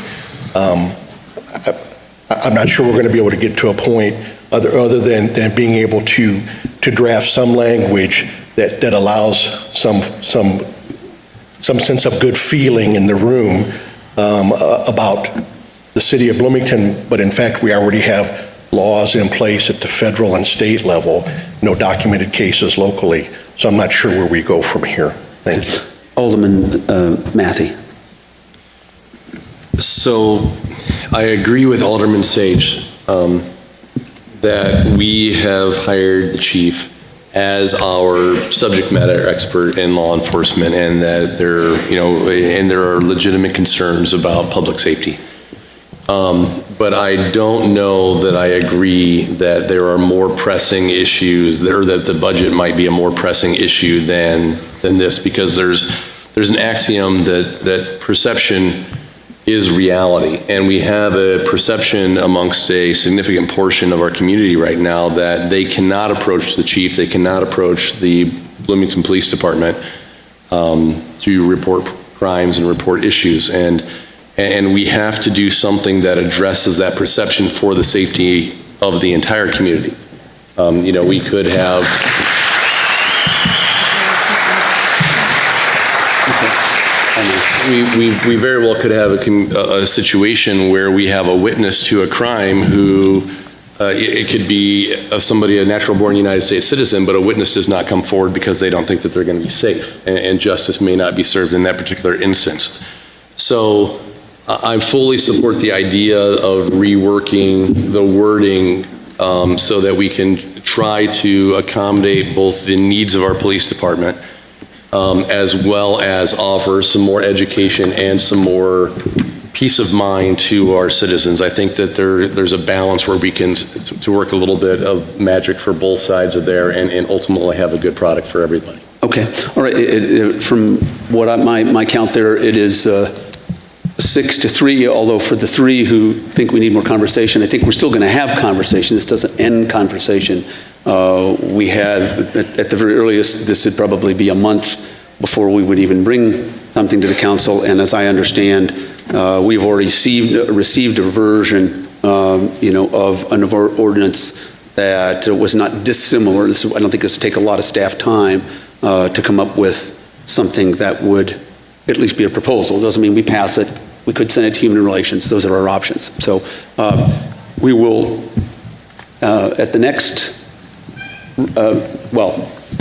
I'm not sure we're going to be able to get to a point other than being able to draft some language that allows some sense of good feeling in the room about the city of Bloomington, but in fact, we already have laws in place at the federal and state level, no documented cases locally. So I'm not sure where we go from here. Thank you. Alderman Matthey. So I agree with Alderman Sage. that we have hired the chief as our subject matter expert in law enforcement, and that there are legitimate concerns about public safety. But I don't know that I agree that there are more pressing issues, or that the budget might be a more pressing issue than this, because there's an axiom that perception is reality, and we have a perception amongst a significant portion of our community right now that they cannot approach the chief, they cannot approach the Bloomington Police Department to report crimes and report issues, and we have to do something that addresses that perception for the safety of the entire community. We could have we very well could have a situation where we have a witness to a crime who, it could be somebody, a natural-born United States citizen, but a witness does not come forward because they don't think that they're going to be safe, and justice may not be served in that particular instance. So I fully support the idea of reworking the wording so that we can try to accommodate both the needs of our police department as well as offer some more education and some more peace of mind to our citizens. I think that there's a balance where we can to work a little bit of magic for both sides of there and ultimately have a good product for everybody. Okay, all right. From what my count there, it is 6-3, although for the 3 who think we need more conversation, I think we're still going to have conversation. This doesn't end conversation. We had, at the very earliest, this would probably be a month before we would even bring something to the council, and as I understand, we've already received a version, of an ordinance that was not dissimilar. I don't think this would take a lot of staff time to come up with something that would at least be a proposal. It doesn't mean we pass it. We could send it to Human Relations. Those are our options. So we will, at the next,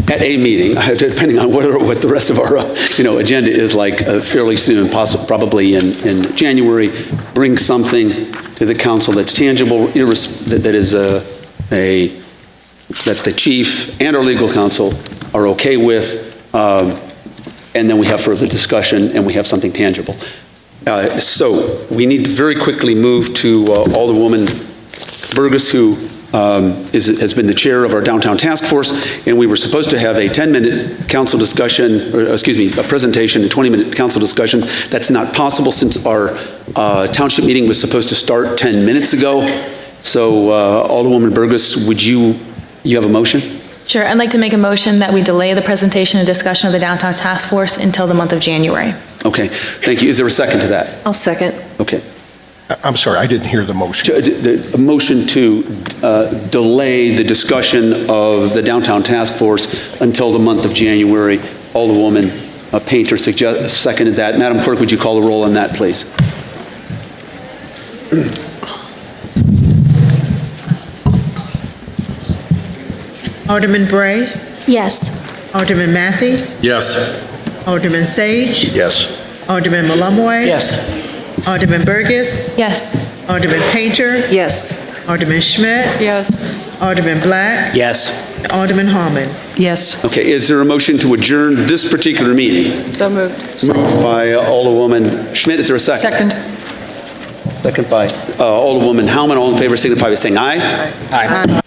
at a meeting, depending on what the rest of our agenda is like, fairly soon, probably in January, bring something to the council that's tangible, that is that the chief and our legal counsel are okay with, and then we have further discussion and we have something tangible. So we need to very quickly move to Alderwoman Burgess, who has been the chair of our downtown task force, and we were supposed to have a 10-minute council discussion, or excuse me, a presentation, a 20-minute council discussion. That's not possible since our township meeting was supposed to start 10 minutes ago. So Alderwoman Burgess, would you have a motion? Sure, I'd like to make a motion that we delay the presentation and discussion of the downtown task force until the month of January. Okay, thank you. Is there a second to that? I'll second. Okay. I'm sorry, I didn't hear the motion. A motion to delay the discussion of the downtown task force until the month of January. Alderwoman Painter seconded that. Madam Clerk, would you call the roll on that, please? Alderman Bray? Yes. Alderman Matthey? Yes. Alderman Sage? Yes. Alderman Malamoy? Yes. Alderman Burgess? Yes. Alderman Painter? Yes. Alderman Schmidt? Yes. Alderman Black? Yes. Alderman Hallman? Yes. Okay, is there a motion to adjourn this particular meeting? So moved. Moved by Alderwoman Schmidt. Is there a second? Second. Second by Alderwoman Howman. All in favor signify by saying aye. Aye.